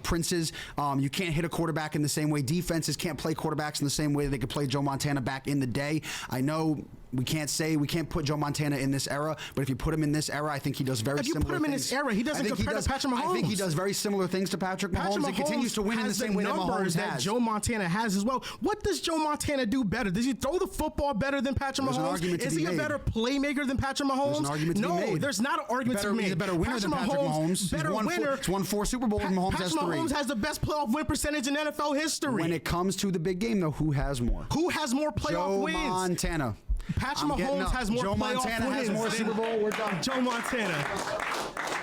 princes. You can't hit a quarterback in the same way. Defenses can't play quarterbacks in the same way that they could play Joe Montana back in the day. I know we can't put Joe Montana in this era, but if you put him in this era, I think he does very similar things. If you put him in this era, he doesn't compare to Patrick Mahomes. I think he does very similar things to Patrick Mahomes and continues to win in the same way that Mahomes has. Joe Montana has as well. What does Joe Montana do better? Does he throw the football better than Patrick Mahomes? Is he a better playmaker than Patrick Mahomes? There's an argument to be made. No, there's not an argument to be made. He's a better winner than Patrick Mahomes. Better winner. He's won 4 Super Bowls and Mahomes has 3. Patrick Mahomes has the best playoff win percentage in NFL history. When it comes to the big game, though, who has more? Who has more playoff wins? Joe Montana. Patrick Mahomes has more Joe playoff Montana wins. has more Super Bowl. We're done. Joe Montana.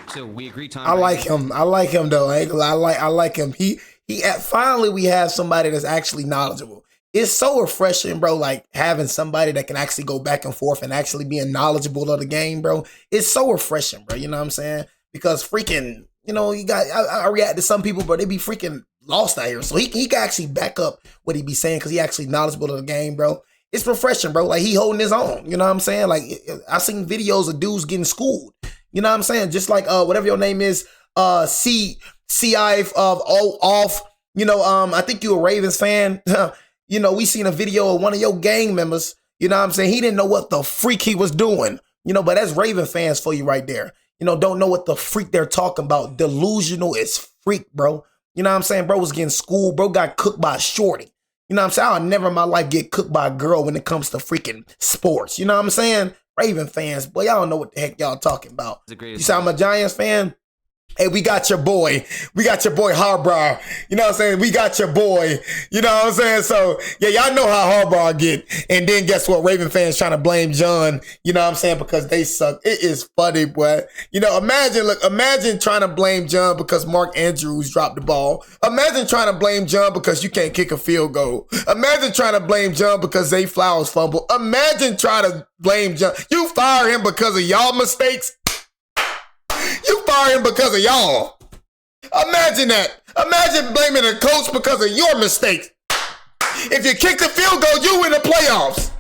So we agree, Tom. I like him. I like him though. I like him. He finally we have somebody that's actually knowledgeable. It's so refreshing, bro, like having somebody that can actually go back and forth and actually being knowledgeable of the game, bro. It's so refreshing, bro. You know what I'm saying? Because freaking, you got I react to some people, but they be freaking lost out here. So he can actually back up what he be saying because he actually knowledgeable of the game, bro. It's refreshing, bro. Like, he holding his own. You know what I'm saying? Like, I seen videos of dudes getting schooled. You know what I'm saying? Just like whatever your name is, CI of off. I think you a Ravens fan. We seen a video of one of your gang members. You know what I'm saying? He didn't know what the freak he was doing. But that's Raven fans for you right there. Don't know what the freak they're talking about. Delusional as freak, bro. You know what I'm saying? Bro was getting schooled. Bro got cooked by a shorty. You know what I'm saying? I'll never in my life get cooked by a girl when it comes to freaking sports. You know what I'm saying? Raven fans, boy, y'all don't know what the heck y'all talking about. You say I'm a Giants fan? Hey, we got your boy. We got your boy Harbaugh. You know what I'm saying? We got your boy. You know what I'm saying? So, yeah, y'all know how Harbaugh get. And then guess what? Raven fans trying to blame John. You know what I'm saying? Because they suck. It is funny, boy. Imagine trying to blame John because Mark Andrews dropped the ball. Imagine trying to blame John because you can't kick a field goal. Imagine trying to blame John because Zay Flowers fumbled. Imagine trying to blame John. You fire him because of y'all mistakes. You fire him because of y'all. Imagine that. Imagine blaming a coach because of your mistakes. If you kick the field goal, you win the playoffs.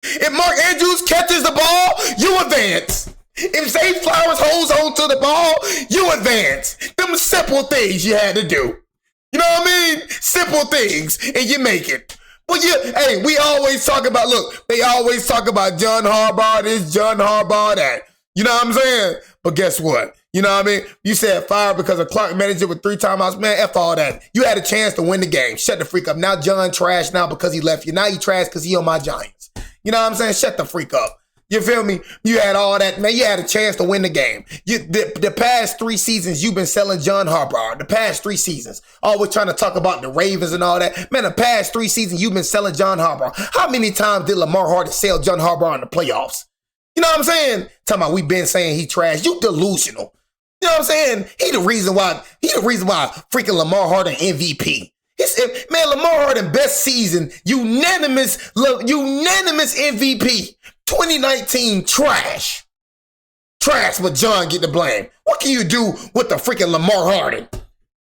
If Mark Andrews catches the ball, you advance. If Zay Flowers holds on to the ball, you advance. Them simple things you had to do. You know what I mean? Simple things, and you make it. Well, hey, we always talk about, they always talk about John Harbaugh this, John Harbaugh that. You know what I'm saying? But guess what? You know what I mean? You said fire because of clock manager with 3 timeouts. Man, F all that. You had a chance to win the game. Shut the freak up. Now John trash now because he left you. Now you trash because he on my Giants. You know what I'm saying? Shut the freak up. You feel me? You had all that. Man, you had a chance to win the game. The past 3 seasons, you've been selling John Harbaugh. The past 3 seasons. Always trying to talk about the Ravens and all that. Man, the past 3 seasons, you've been selling John Harbaugh. How many times did Lamar Jackson sell John Harbaugh in the playoffs? You know what I'm saying? Talking about we been saying he trash. You delusional. You know what I'm saying? He the reason why freaking Lamar Jackson MVP. Man, Lamar Jackson best season, unanimous MVP. 2019 trash. Trash, but John get the blame. What can you do with the freaking Lamar Jackson?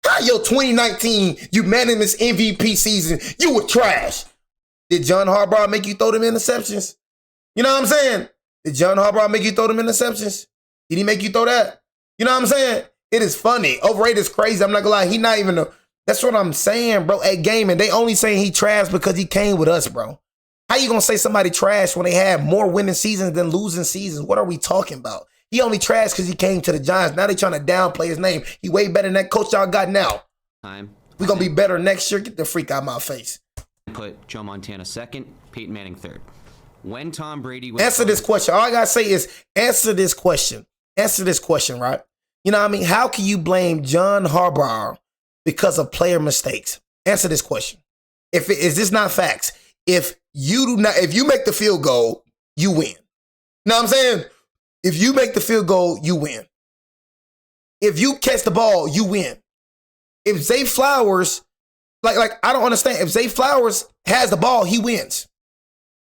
How your 2019 unanimous MVP season, you were trash. Did John Harbaugh make you throw them interceptions? You know what I'm saying? Did John Harbaugh make you throw them interceptions? Did he make you throw that? You know what I'm saying? It is funny. Overrated is crazy. I'm not gonna lie. He not even that's what I'm saying, bro. At gaming, they only saying he trash because he came with us, bro. How you gonna say somebody trash when they have more winning seasons than losing seasons? What are we talking about? He only trash because he came to the Giants. Now they trying to downplay his name. He way better than that coach y'all got now. We're gonna be better next year. Get the freak out of my face. Put Joe Montana second, Peyton Manning third. When Tom Brady was answer this question. All I gotta say is answer this question. Answer this question, right? You know what I mean? How can you blame John Harbaugh because of player mistakes? Answer this question. Is this not facts? If you make the field goal, you win. You know what I'm saying? If you make the field goal, you win. If you catch the ball, you win. If Zay Flowers, like I don't understand. If Zay Flowers has the ball, he wins.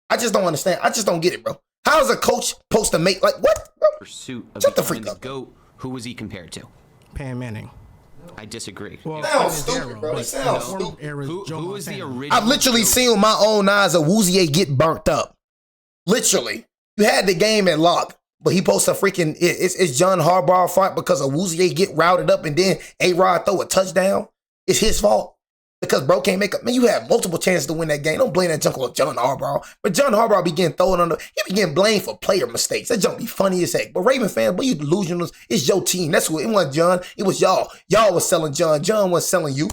I just don't understand. I just don't get it, bro. How is a coach supposed to make, what? Bro? Pursuit of Shut the freak the up. GOAT, who was he compared to? Peyton Manning. I disagree. Well, Sounds stupid, bro. It sounds stupid. Who was the original? I've literally seen with my own eyes a Wouzier get burnt up. Literally. You had the game at lock, but he posts a freaking, it's John Harbaugh fault because a Wouzier get routed up and then A-Rod throw a touchdown. It's his fault. Because bro can't make up. Man, you had multiple chances to win that game. Don't blame that junk on John Harbaugh. But John Harbaugh be getting thrown under. He be getting blamed for player mistakes. That junk be funny as heck. But Raven fans, but you delusionals. It's your team. That's what it wasn't John. It was y'all. Y'all was selling John. John was selling you.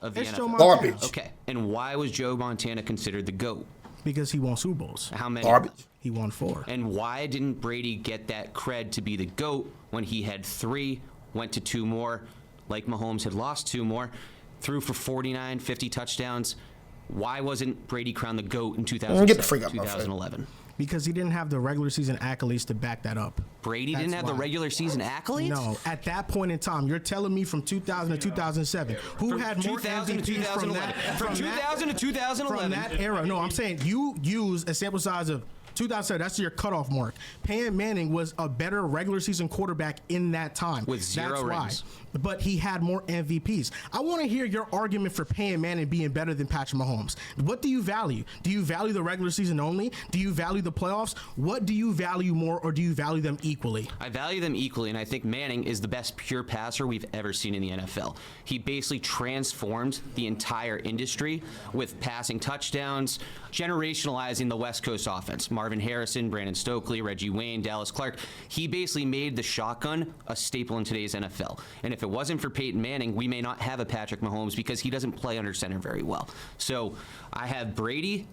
Of the NFL. Garbage. Okay. And why was Joe Montana considered the GOAT? Because he won Super Bowls. How many? Garbage. He won 4. And why didn't Brady get that cred to be the GOAT when he had 3, went to 2 more, like Mahomes had lost 2 more, threw for 49, 50 touchdowns? Why wasn't Brady crowned the GOAT in 2011? Because he didn't have the regular season accolades to back that up. Brady didn't have the regular season accolades? No. At that point in time, you're telling me from 2000 to 2007, who had more MVPs from that? From 2000 to 2011. From that era. No, I'm saying you use a sample size of 2007, that's your cutoff mark. Peyton Manning was a better regular season quarterback in that time. With 0 rings. But he had more MVPs. I want to hear your argument for Peyton Manning being better than Patrick Mahomes. What do you value? Do you value the regular season only? Do you value the playoffs? What do you value more, or do you value them equally? I value them equally, and I think Manning is the best pure passer we've ever seen in the NFL. He basically transformed the entire industry with passing touchdowns, generationalizing the West Coast offense. Marvin Harrison, Brandon Stokely, Reggie Wayne, Dallas Clark. He basically made the shotgun a staple in today's NFL. And if it wasn't for Peyton Manning, we may not have a Patrick Mahomes because he doesn't play under center very well. So I have Brady,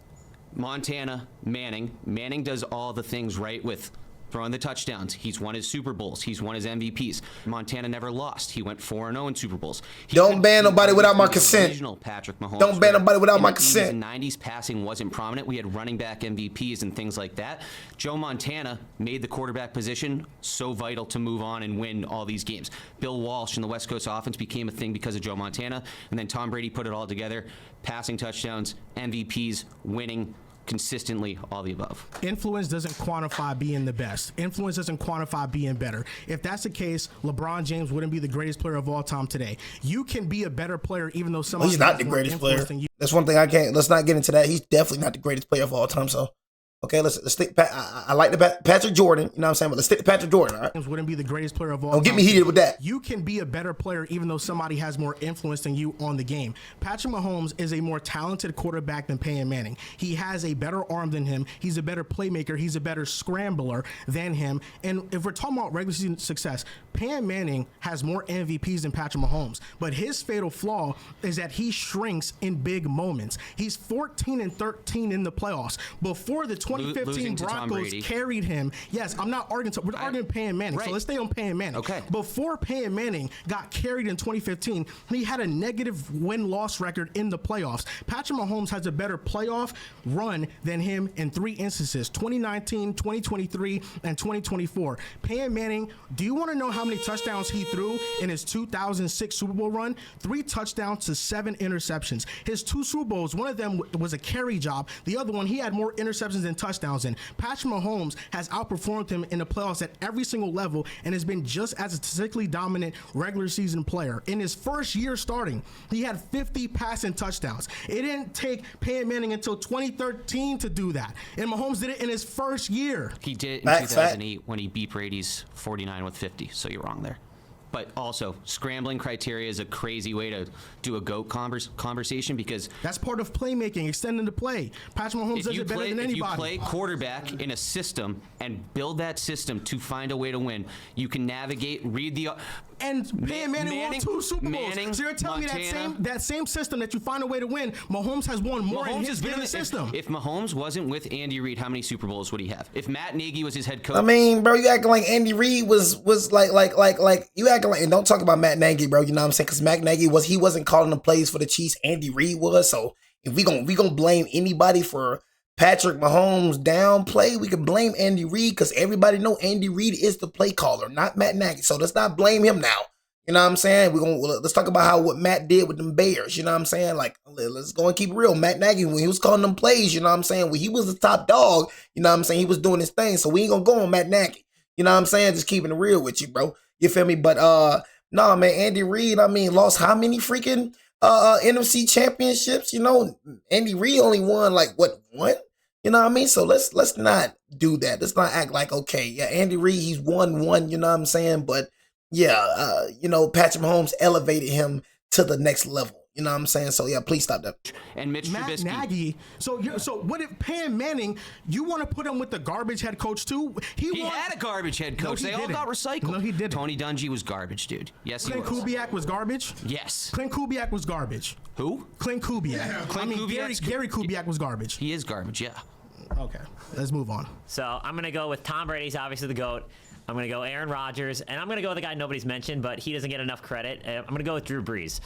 Montana, Manning. Manning does all the things right with throwing the touchdowns. He's won his Super Bowls. He's won his MVPs. Montana never lost. He went 4-0 in Super Bowls. Don't ban nobody without my consent. Patrick Mahomes. Don't ban nobody without my consent. In the 80s and 90s, passing wasn't prominent. We had running back MVPs and things like that. Joe Montana made the quarterback position so vital to move on and win all these games. Bill Walsh in the West Coast offense became a thing because of Joe Montana, and then Tom Brady put it all together. Passing touchdowns, MVPs, winning consistently, all the above. Influence doesn't quantify being the best. Influence doesn't quantify being better. If that's the case, LeBron James wouldn't be the greatest player of all time today. You can be a better player even though somebody he's not the greatest player. That's one thing I can't. Let's not get into that. He's definitely not the greatest player of all time. So, okay, let's stick. I like the Patrick Jordan. You know what I'm saying? But let's stick to Patrick Jordan. All right? Wouldn't be the greatest player of all time. Don't get me heated with that. You can be a better player even though somebody has more influence than you on the game. Patrick Mahomes is a more talented quarterback than Peyton Manning. He has a better arm than him. He's a better playmaker. He's a better scrambler than him. And if we're talking about regular season success, Peyton Manning has more MVPs than Patrick Mahomes. But his fatal flaw is that he shrinks in big moments. He's 14-13 in the playoffs. Before the 2015 Broncos carried him. Yes, I'm not arguing. We're arguing Peyton Manning. Right. So let's stay on Peyton Manning. Okay. Before Peyton Manning got carried in 2015, he had a negative win-loss record in the playoffs. Patrick Mahomes has a better playoff run than him in 3 instances: 2019, 2023, and 2024. Peyton Manning, do you want to know how many touchdowns he threw in his 2006 Super Bowl run? 3 touchdowns to 7 interceptions. His 2 Super Bowls, one of them was a carry job. The other one, he had more interceptions than touchdowns in. Patrick Mahomes has outperformed him in the playoffs at every single level and has been just as a statistically dominant regular season player. In his first year starting, he had 50 passing touchdowns. It didn't take Peyton Manning until 2013 to do that. And Mahomes did it in his first year. He did it in 2008 when he beat Brady's 49 with 50, so you're wrong there. But also, scrambling criteria is a crazy way to do a GOAT conversation because that's part of playmaking, extending the play. Patrick Mahomes does it better than anybody. If you play quarterback in a system and build that system to find a way to win, you can navigate, read the... And Peyton Manning won 2 Super Bowls. So you're telling me that same system that you find a way to win, Mahomes has won more in his system. If Mahomes wasn't with Andy Reid, how many Super Bowls would he have? If Matt Nagy was his head coach... I mean, bro, you acting like Andy Reid was like you acting like, and don't talk about Matt Nagy, bro, you know what I'm saying? Because Matt Nagy wasn't calling the plays for the Chiefs. Andy Reid was. So if we gonna blame anybody for Patrick Mahomes downplay, we can blame Andy Reid because everybody know Andy Reid is the play caller, not Matt Nagy. So let's not blame him now. You know what I'm saying? Let's talk about what Matt did with them Bears. You know what I'm saying? Like, let's go and keep it real. Matt Nagy, when he was calling them plays, you know what I'm saying? When he was the top dog, you know what I'm saying? He was doing his thing. So we ain't gonna go on Matt Nagy. You know what I'm saying? Just keeping it real with you, bro. You feel me? But nah, man, Andy Reid, I mean, lost how many freaking NFC championships? You know, Andy Reid only won like what, one? You know what I mean? So let's not do that. Let's not act like, okay, yeah, Andy Reid, he's won one, you know what I'm saying? But yeah, you know, Patrick Mahomes elevated him to the next level. You know what I'm saying? So yeah, please stop that. And Mitch Matt Trubisky. Nagy. So what if Peyton Manning? You want to put him with the garbage head coach too? He had a garbage head coach. No, they all got recycled. No, he didn't. Tony Dungy was garbage, dude. Yes, he Clint was. Kubiak was garbage. Yes. Clint Kubiak was garbage. Who? Clint Kubiak. Gary Kubiak was garbage. He is garbage, yeah. Okay, let's move on. So I'm going to go with Tom Brady's obviously the GOAT. I'm going to go Aaron Rodgers. And I'm going to go with the guy nobody's mentioned, but he doesn't get enough credit. I'm going to go with Drew Brees.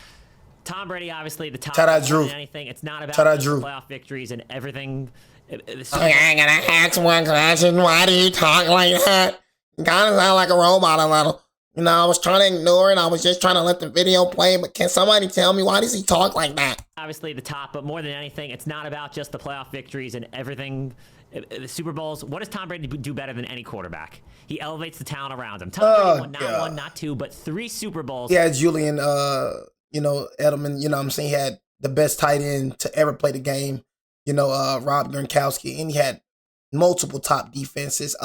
Tom Brady, obviously, the top. Shout out Drew. Anything. It's not about Drew. playoff victories and everything. I gotta ask one question. Why do you talk like that? You kind of sound like a robot a little. You know, I was trying to ignore it. I was just trying to let the video play. But can somebody tell me, why does he talk like that? Obviously, the top, but more than anything, it's not about just the playoff victories and everything. The Super Bowls. What does Tom Brady do better than any quarterback? He elevates the talent around him. Tom Brady won not one, not two, but 3 Super Bowls. Yeah, Julian, you know, Edelman, you know what I'm saying? He had the best tight end to ever play the game, you know, Rob Gronkowski, and he had multiple top defenses.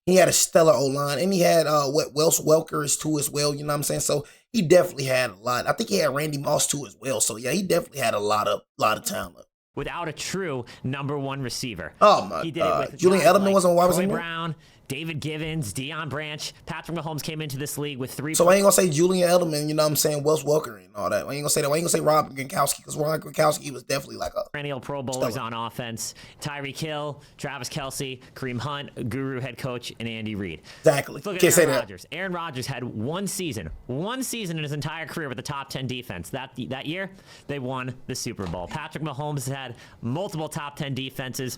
He had a stellar O-line, and he had Wes Welker too as well, you know what I'm saying? So he definitely had a lot. I think he had Randy Moss too as well. So yeah, he definitely had a lot of talent. Without a true number 1 receiver. Oh my God. Julian Edelman wasn't wide receiver. Brown, David Givens, Deion Branch. Patrick Mahomes came into this league with 3. So I ain't gonna say Julian Edelman, you know what I'm saying, Wes Welker and all that. I ain't gonna say that. I ain't gonna say Rob Gronkowski, because Rob Gronkowski was definitely like a perennial Pro Bowlers on offense. Tyreek Hill, Travis Kelce, Kareem Hunt, Guru head coach, and Andy Reid. Exactly. Look at Can't say Aaron that. Rodgers. Aaron Rodgers had one season in his entire career with the top 10 defense. That year, they won the Super Bowl. Patrick Mahomes had multiple top 10 defenses.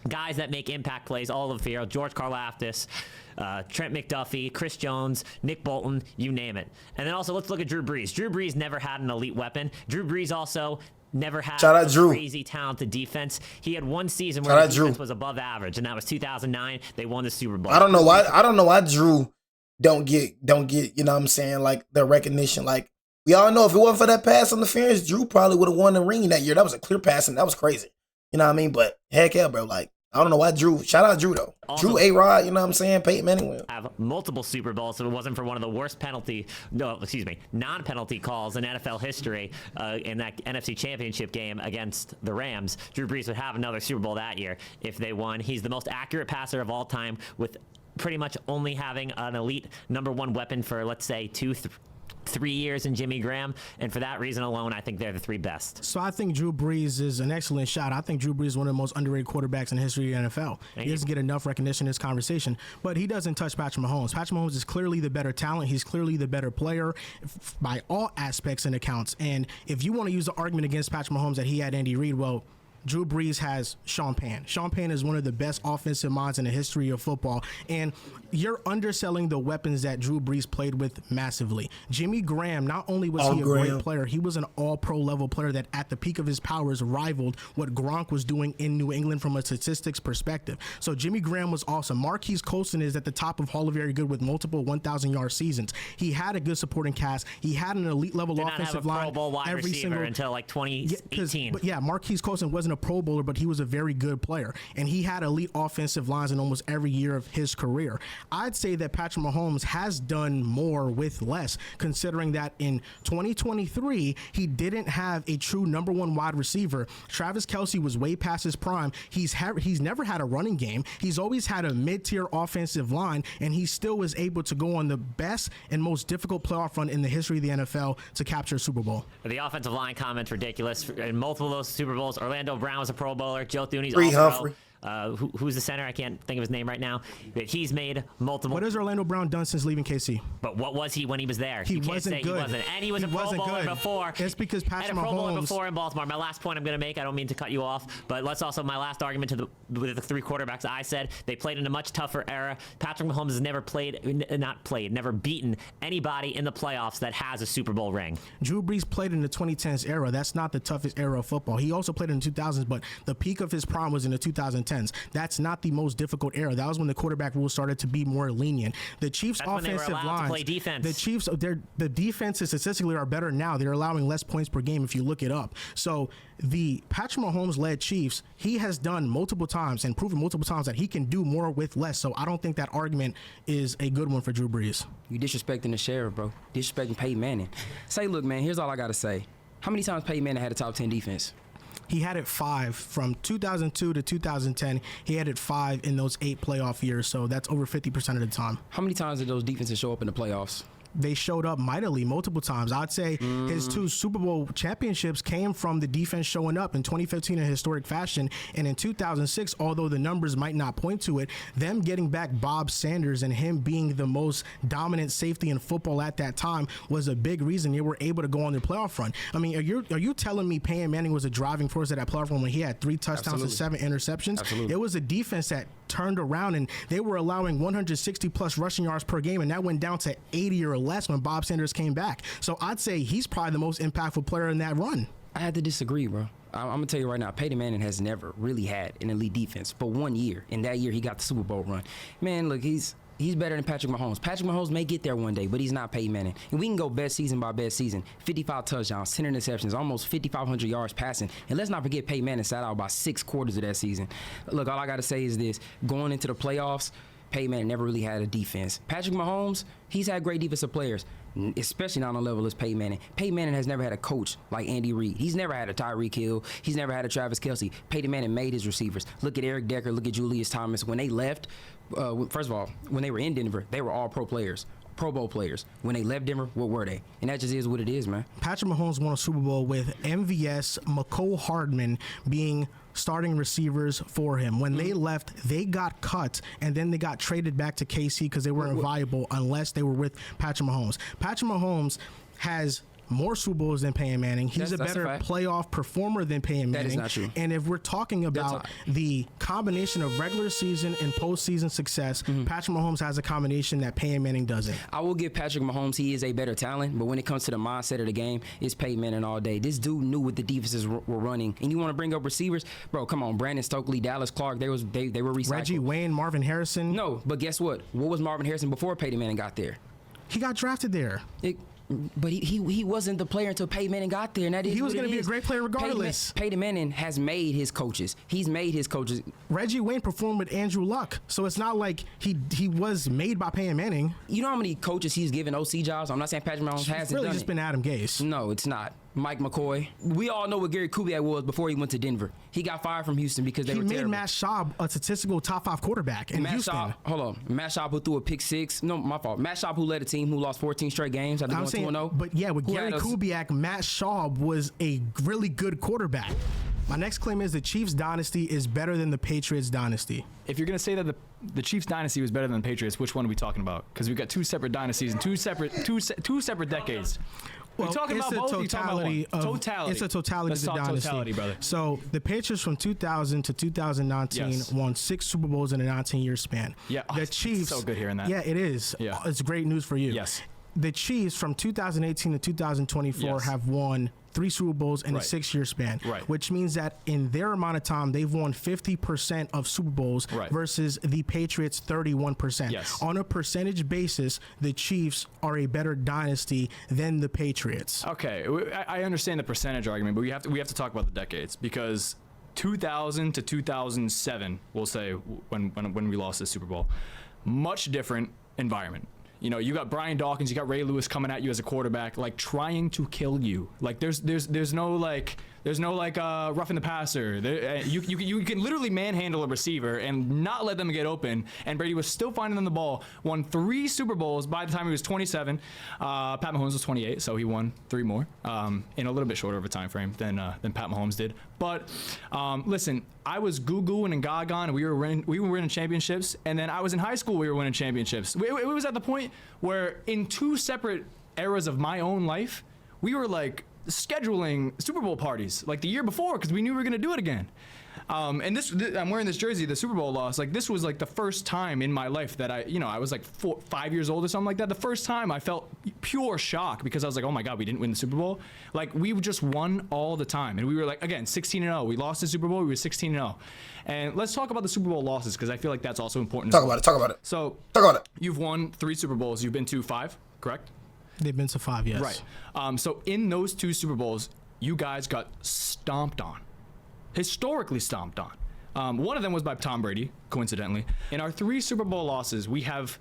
Guys that make impact plays all over the field. George Karlaftis, Trent McDuffie, Chris Jones, Nick Bolton, you name it. And then also let's look at Drew Brees. Drew Brees never had an elite weapon. Drew Brees also never had a crazy talented defense. He had one season where the defense was above average, and that was 2009. They won the Super Bowl. I don't know why Drew don't get, you know what I'm saying, like the recognition. Like, we all know if it wasn't for that pass interference, Drew probably would have won the ring that year. That was a clear pass, and that was crazy. You know what I mean? But heck yeah, bro. Like, I don't know why Drew. Shout out Drew, though. Also, Drew, A-Rod, you know what I'm saying? Peyton Manning. Have multiple Super Bowls if it wasn't for one of the worst non-penalty calls in NFL history in that NFC Championship game against the Rams. Drew Brees would have another Super Bowl that year if they won. He's the most accurate passer of all time, with pretty much only having an elite number 1 weapon for, let's say, 3 years in Jimmy Graham, and for that reason alone, I think they're the 3 best. So I think Drew Brees is an excellent shot. I think Drew Brees is one of the most underrated quarterbacks in the history of the NFL. He doesn't get enough recognition in this conversation, but he doesn't touch Patrick Mahomes. Patrick Mahomes is clearly the better talent. He's clearly the better player by all aspects and accounts. And if you want to use the argument against Patrick Mahomes that he had Andy Reid, well, Drew Brees has Sean Payne. Sean Payne is one of the best offensive minds in the history of football. And you're underselling the weapons that Drew Brees played with massively. Jimmy Graham, not only was he a great player, he was an all-pro level player that at the peak of his powers rivaled what Gronk was doing in New England from a statistics perspective. So Jimmy Graham was awesome. Marquise Colston is at the top of Hall of Very Good with multiple 1,000-yard seasons. He had a good supporting cast. He had an elite level offensive line. Pro Bowl wide receiver until like 2018. But yeah, Marquise Colston wasn't a Pro Bowler, but he was a very good player, and he had elite offensive lines in almost every year of his career. I'd say that Patrick Mahomes has done more with less, considering that in 2023 he didn't have a true number 1 wide receiver. Travis Kelce was way past his prime. He's never had a running game. He's always had a mid-tier offensive line, and he still was able to go on the best and most difficult playoff run in the history of the NFL to capture a Super Bowl. The offensive line comment's ridiculous. In multiple of those Super Bowls, Orlando Brown was a Pro Bowler. Joe Thuney's Humphrey. Who's the center? I can't think of his name right now. But he's made multiple. What has Orlando Brown done since leaving KC? But what was he when he was there? He wasn't good. He wasn't. And he was a Pro Bowler before. It's because Patrick Mahomes. Pro Bowler before in Baltimore. My last point I'm going to make, I don't mean to cut you off, but let's also, my last argument with the 3 quarterbacks I said, they played in a much tougher era. Patrick Mahomes has never beaten anybody in the playoffs that has a Super Bowl ring. Drew Brees played in the 2010s era. That's not the toughest era of football. He also played in the 2000s, but the peak of his prime was in the 2010s. tens. That's not the most difficult era. That was when the quarterback rules started to be more lenient. The Chiefs' That's when they were offensive allowed to lines, play defense. the Chiefs, the defenses statistically are better now. They're allowing less points per game if you look it up. So the Patrick Mahomes-led Chiefs, he has done multiple times and proven multiple times that he can do more with less. So I don't think that argument is a good one for Drew Brees. You disrespecting the sheriff, bro. Disrespecting Peyton Manning. Say, look, man, here's all I got to say. How many times Peyton Manning had a top 10 defense? He had it 5 from 2002 to 2010. He had it 5 in those 8 playoff years. So that's over 50% of the time. How many times did those defenses show up in the playoffs? They showed up mightily multiple times. I'd say his 2 Super Bowl championships came from the defense showing up in 2015 in historic fashion. And in 2006, although the numbers might not point to it, them getting back Bob Sanders and him being the most dominant safety in football at that time was a big reason they were able to go on their playoff run. I mean, are you telling me Peyton Manning was a driving force at that playoff run when he had 3 touchdowns and 7 interceptions? Absolutely. It was a defense that turned around and they were allowing 160 plus rushing yards per game, and that went down to 80 or less when Bob Sanders came back. So I'd say he's probably the most impactful player in that run. I had to disagree, bro. I'm going to tell you right now, Peyton Manning has never really had an elite defense but 1 year. And that year, he got the Super Bowl run. Man, look, he's better than Patrick Mahomes. Patrick Mahomes may get there one day, but he's not Peyton Manning. And we can go best season by best season. 55 touchdowns, 10 interceptions, almost 5,500 yards passing. And let's not forget Peyton Manning sat out by 6 quarters of that season. Look, all I got to say is this. Going into the playoffs, Peyton Manning never really had a defense. Patrick Mahomes, he's had great defensive players, especially not on the level as Peyton Manning. Peyton Manning has never had a coach like Andy Reid. He's never had a Tyreek Hill. He's never had a Travis Kelce. Peyton Manning made his receivers. Look at Eric Decker. Look at Julius Thomas. When they left, first of all, when they were in Denver, they were all pro players. Pro Bowl players. When they left Denver, what were they? And that just is what it is, man. Patrick Mahomes won a Super Bowl with MVS, McCole Hardman being starting receivers for him. When they left, they got cut, and then they got traded back to KC because they weren't viable unless they were with Patrick Mahomes. Patrick Mahomes has more Super Bowls than Peyton Manning. He's a better playoff performer than Peyton Manning. That is not true. And if we're talking about the combination of regular season and postseason success, Patrick Mahomes has a combination that Peyton Manning doesn't. I will give Patrick Mahomes, he is a better talent, but when it comes to the mindset of the game, it's Peyton Manning all day. This dude knew what the defenses were running. And you want to bring up receivers? Bro, come on. Brandon Stokely, Dallas Clark, they were recycled. Reggie Wayne, Marvin Harrison. No, but guess what? What was Marvin Harrison before Peyton Manning got there? He got drafted there. But he wasn't the player until Peyton Manning got there. And that is he was going to be a great player regardless. Peyton Manning has made his coaches. He's made his coaches. Reggie Wayne performed with Andrew Luck. So it's not like he was made by Peyton Manning. You know how many coaches he's given OC jobs? I'm not saying Patrick Mahomes hasn't really done just it. been Adam Gase. No, it's not. Mike McCoy. We all know what Gary Kubiak was before he went to Denver. He got fired from Houston because they were terrible. He made Matt Schaub a statistical top 5 quarterback in Houston. Hold on. Matt Schaub who threw a pick 6. No, my fault. Matt Schaub who led a team who lost 14 straight games after going 2-0. But yeah, with Gary Kubiak, Matt Schaub was a really good quarterback. My next claim is the Chiefs dynasty is better than the Patriots dynasty. If you're going to say that the Chiefs dynasty was better than the Patriots, which one are we talking about? Because we've got 2 separate dynasties and two separate decades. Well, You're talking it's about a both. Totality of totality. It's a totality Let's of the talk dynasty. Totality, brother. So the Patriots from 2000 to 2019 won 6 Super Bowls in a 19-year span. Yeah, the Chiefs. So good hearing that. Yeah, it is. Yeah. It's great news for you. Yes. The Chiefs from 2018 to 2024 have won 3 Super Bowls in a 6-year span, which means that in their amount of time, they've won 50% of Super Bowls versus the Patriots 31%. Yes. On a percentage basis, the Chiefs are a better dynasty than the Patriots. Okay, I understand the percentage argument, but we have to talk about the decades because 2000 to 2007, we'll say when we lost the Super Bowl, much different environment. You know, you got Brian Dawkins, you got Ray Lewis coming at you as a quarterback, like trying to kill you. Like there's no roughing the passer. You can literally manhandle a receiver and not let them get open. And Brady was still finding them the ball. Won 3 Super Bowls by the time he was 27. Pat Mahomes was 28, so he won 3 more in a little bit shorter of a time frame than Pat Mahomes did. But listen, I was goo-gooing and gaga, and we were winning championships. And then I was in high school, we were winning championships. It was at the point where in 2 separate eras of my own life, we were like scheduling Super Bowl parties like the year before because we knew we were going to do it again. And I'm wearing this jersey, the Super Bowl loss. Like, this was like the first time in my life that I was like 5 years old or something like that. The first time I felt pure shock because I was like, oh my God, we didn't win the Super Bowl. Like, we just won all the time. And we were like, again, 16-0. We lost the Super Bowl. We were 16-0. And let's talk about the Super Bowl losses because I feel like that's also important. Talk about it. So, talk about it. You've won 3 Super Bowls. You've been to 5, correct? They've been to 5, yes. Right. So in those 2 Super Bowls, you guys got stomped on. Historically stomped on. One of them was by Tom Brady, coincidentally. In our 3 Super Bowl losses, we have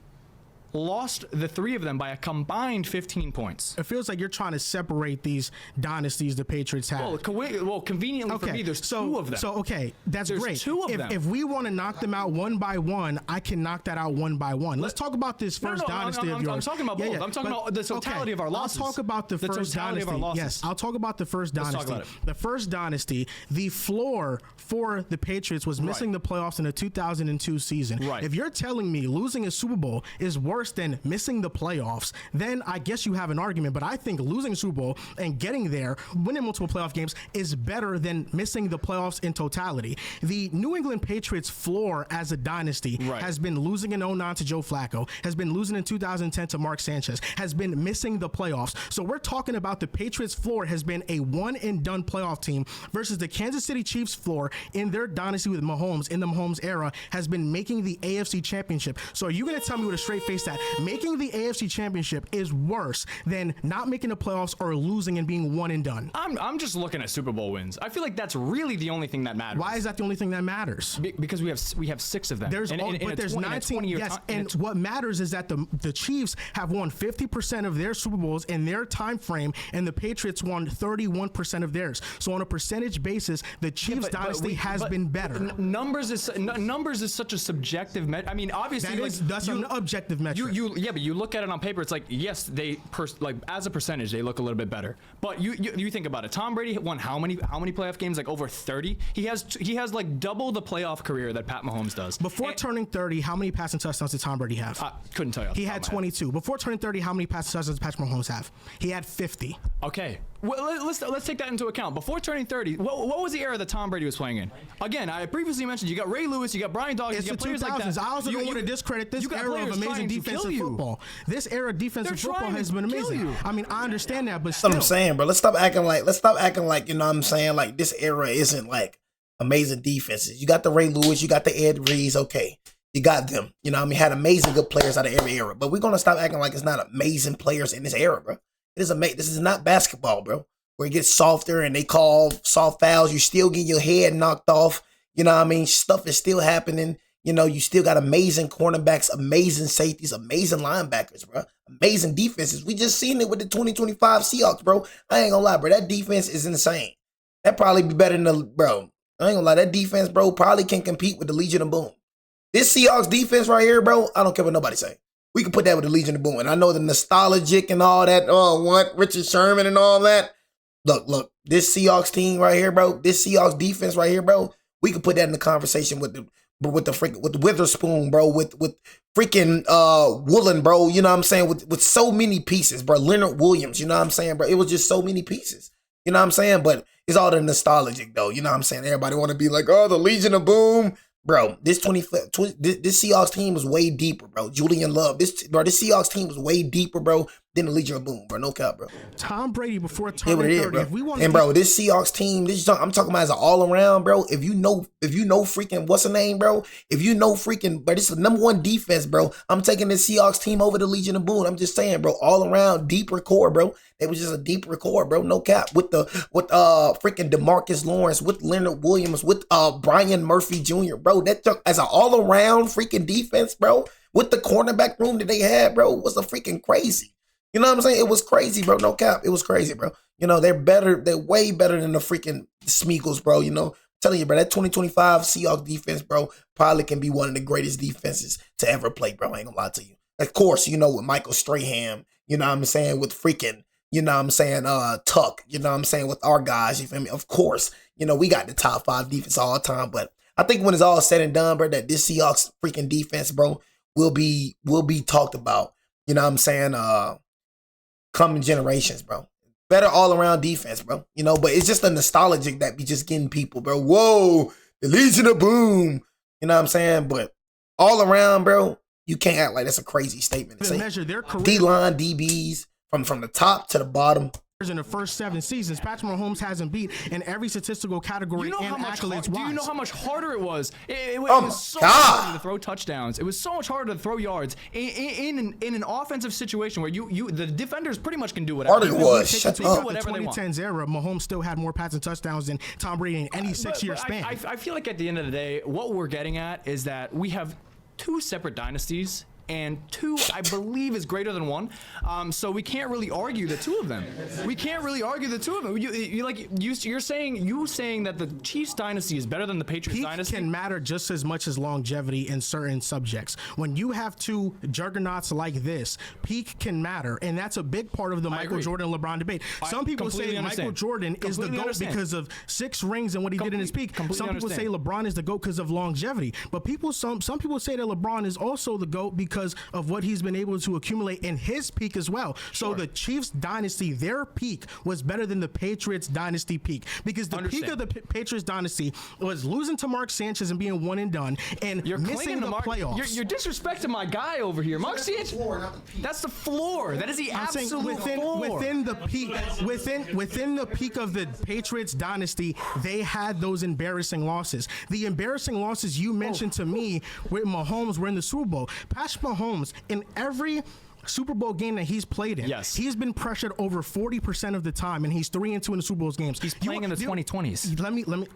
lost the 3 of them by a combined 15 points. It feels like you're trying to separate these dynasties the Patriots have. Well, conveniently for me, there's 2 of them. So, okay, that's there's great. 2 of them. If we want to knock them out one by one, I can knock that out one by one. Let's talk about this first dynasty of yours. I'm talking about both. I'm talking about the totality of our losses. I'll talk about the first dynasty. Of our losses. Yes, I'll talk about the first dynasty. Let's talk about it. The first dynasty, the floor for the Patriots was missing the playoffs in the 2002 season. Right. If you're telling me losing a Super Bowl is worse than missing the playoffs, then I guess you have an argument. But I think losing Super Bowl and getting there, winning multiple playoff games, is better than missing the playoffs in totality. The New England Patriots floor as a dynasty has been losing in 2009 to Joe Flacco, has been losing in 2010 to Mark Sanchez, has been missing the playoffs. So we're talking about the Patriots floor has been a one-and-done playoff team versus the Kansas City Chiefs floor in their dynasty with Mahomes, in the Mahomes era, has been making the AFC Championship. So are you going to tell me with a straight face that making the AFC Championship is worse than not making the playoffs or losing and being one and done? I'm just looking at Super Bowl wins. I feel like that's really the only thing that matters. Why is that the only thing that matters? Because we have 6 of them. There's 19. Yes, and what matters is that the Chiefs have won 50% of their Super Bowls in their time frame, and the Patriots won 31% of theirs. So on a percentage basis, the Chiefs dynasty has been better. Numbers is such a subjective measure. I mean, obviously, that's an objective metric. But you look at it on paper, it's like, yes, as a percentage, they look a little bit better. But you think about it. Tom Brady won how many playoff games? Like over 30. He has like double the playoff career that Pat Mahomes does. Before turning 30, how many passing touchdowns did Tom Brady have? Couldn't tell you. He had 22. Before turning 30, how many passing touchdowns did Patrick Mahomes have? He had 50. Okay. Well, let's take that into account. Before turning 30, what was the era that Tom Brady was playing in? Again, I previously mentioned you got Ray Lewis, you got Brian Dawkins, you got players like that. I also don't want to discredit this era of amazing defensive football. This era of defensive football has been amazing. I mean, I understand that, but still. That's what I'm saying, bro. Let's stop acting like, you know what I'm saying? Like, this era isn't like amazing defenses. You got the Ray Lewis, you got the Ed Reeds, okay. You got them. You know what I mean? Had amazing good players out of every era. But we're going to stop acting like it's not amazing players in this era, bro. This is not basketball, bro. Where it gets softer and they call soft fouls. You still get your head knocked off. You know what I mean? Stuff is still happening. You know, you still got amazing cornerbacks, amazing safeties, amazing linebackers, bro. Amazing defenses. We just seen it with the 2025 Seahawks, bro. I ain't gonna lie, bro. That defense is insane. That probably be better than bro. I ain't gonna lie. That defense, bro, probably can compete with the Legion of Boom. This Seahawks defense right here, bro, I don't care what nobody say. We can put that with the Legion of Boom. And I know the nostalgic and all that, Richard Sherman and all that. Look, this Seahawks team right here, bro, this Seahawks defense right here, bro, we could put that in the conversation with the Witherspoon, bro, with freaking Woolen, bro, you know what I'm saying, with so many pieces, bro, Leonard Williams, you know what I'm saying, bro, it was just so many pieces, you know what I'm saying, but it's all the nostalgic, though, you know what I'm saying, everybody want to be like, oh, the Legion of Boom, bro, this Seahawks team was way deeper, bro, Julian Love, this Seahawks team was way deeper, bro, than the Legion of Boom, bro. No cap, bro. Tom Brady before turning 30. Bro. If we want this Seahawks team, I'm talking about as an all around, bro. If you know freaking what's the name, bro? If you know freaking, but this is the #1 defense, bro. I'm taking this Seahawks team over the Legion of Boom. I'm just saying, bro. All around deeper core, bro. It was just a deeper core, bro. No cap. With freaking DeMarcus Lawrence, with Leonard Williams, with Brian Murphy Jr., bro. That took as an all around freaking defense, bro. With the cornerback room that they had, bro, was a freaking crazy. You know what I'm saying? It was crazy, bro. No cap. It was crazy, bro. You know, they're better. They're way better than the freaking Smeagol's, bro. You know, I'm telling you, bro, that 2025 Seahawks defense, bro, probably can be one of the greatest defenses to ever play, bro. I ain't gonna lie to you. Of course, you know, with Michael Strahan, you know what I'm saying, with freaking, you know what I'm saying, Tuck, you know what I'm saying, with our guys, you feel me? Of course, you know, we got the top 5 defense all the time, but I think when it's all said and done, bro, that this Seahawks freaking defense, bro, will be talked about, you know what I'm saying, coming generations, bro. Better all-around defense, bro. You know, but it's just the nostalgic that be just getting people, bro. Whoa, the Legion of Boom. You know what I'm saying? But all around, bro, you can't act like that's a crazy statement to say. Measure their career. D-line, DBs, from the top to the bottom. In the first 7 seasons, Patrick Mahomes hasn't beat in every statistical category and accolades. Do you know how much harder it was? It Oh was so much harder to throw touchdowns. It was so much harder to throw yards in an offensive situation where the defenders pretty much can do whatever. Harder it was. Shut In up. the 2010s era, Mahomes still had more passing touchdowns than Tom Brady in any 6-year span. I feel like at the end of the day, what we're getting at is that we have 2 separate dynasties. And 2, I believe, is greater than 1. So we can't really argue the 2 of them. We can't really argue the 2 of them. You're saying that the Chiefs dynasty is better than the Patriots dynasty. Can matter just as much as longevity in certain subjects. When you have 2 juggernauts like this, peak can matter, and that's a big part of the Michael Jordan LeBron debate. Some people say Michael Jordan is the GOAT because of 6 rings and what he did in his peak. Some people say LeBron is the GOAT because of longevity. But some people say that LeBron is also the GOAT because of what he's been able to accumulate in his peak as well. So the Chiefs dynasty, their peak was better than the Patriots dynasty peak, because the peak of the Patriots dynasty was losing to Mark Sanchez and being one and done and missing the playoffs. You're disrespecting my guy over here. Mark Sanchez, that's the floor. That is the absolute floor. Within the peak of the Patriots dynasty, they had those embarrassing losses. The embarrassing losses you mentioned to me with Mahomes were in the Super Bowl. Patrick Mahomes, in every Super Bowl game that he's played in, he's been pressured over 40% of the time, and he's 3-2 in the Super Bowl games. He's playing in the 2020s.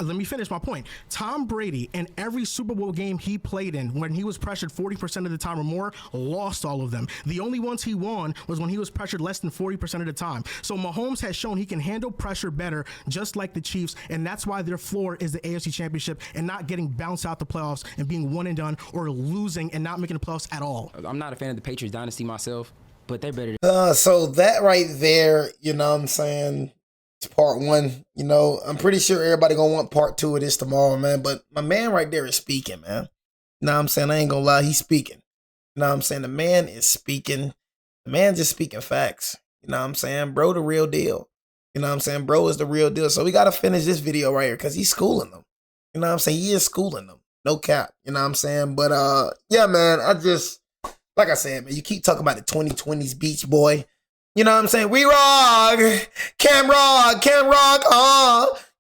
Let me finish my point. Tom Brady, in every Super Bowl game he played in, when he was pressured 40% of the time or more, lost all of them. The only ones he won was when he was pressured less than 40% of the time. So Mahomes has shown he can handle pressure better, just like the Chiefs, and that's why their floor is the AFC Championship and not getting bounced out the playoffs and being one and done, or losing and not making the playoffs at all. I'm not a fan of the Patriots dynasty myself, but they're better. So that right there, you know what I'm saying, it's part 1. You know, I'm pretty sure everybody gonna want part 2 of this tomorrow, man. But my man right there is speaking, man. You know what I'm saying? I ain't gonna lie, he's speaking. You know what I'm saying? The man is speaking. The man just speaking facts. You know what I'm saying? Bro, the real deal. You know what I'm saying? Bro is the real deal. So we gotta finish this video right here because he's schooling them. You know what I'm saying? He is schooling them. No cap. You know what I'm saying? But yeah, man, like I said, man, you keep talking about the 2020s Beach Boy. You know what I'm saying? We rock. Camp Rock.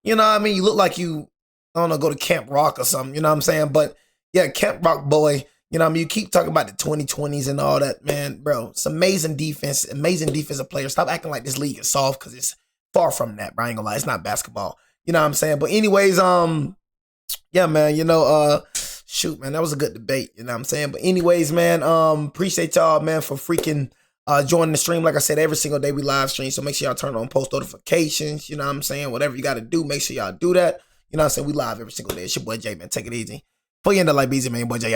You know what I mean? You look like you, I don't know, go to Camp Rock or something. You know what I'm saying? But yeah, Camp Rock boy. You know what I mean? You keep talking about the 2020s and all that, man. Bro, it's amazing defense, amazing defensive players. Stop acting like this league is soft, because it's far from that, bro. I ain't gonna lie. It's not basketball. You know what I'm saying? But anyways, yeah, man, you know, shoot, man, that was a good debate. You know what I'm saying? But anyways, man, appreciate y'all, man, for freaking joining the stream. Like I said, every single day we live stream. So make sure y'all turn on post notifications. You know what I'm saying? Whatever you got to do, make sure y'all do that. You know what I'm saying? We live every single day. It's your boy Jay, man. Take it easy. For you in the like BZ, man, your boy Jay out.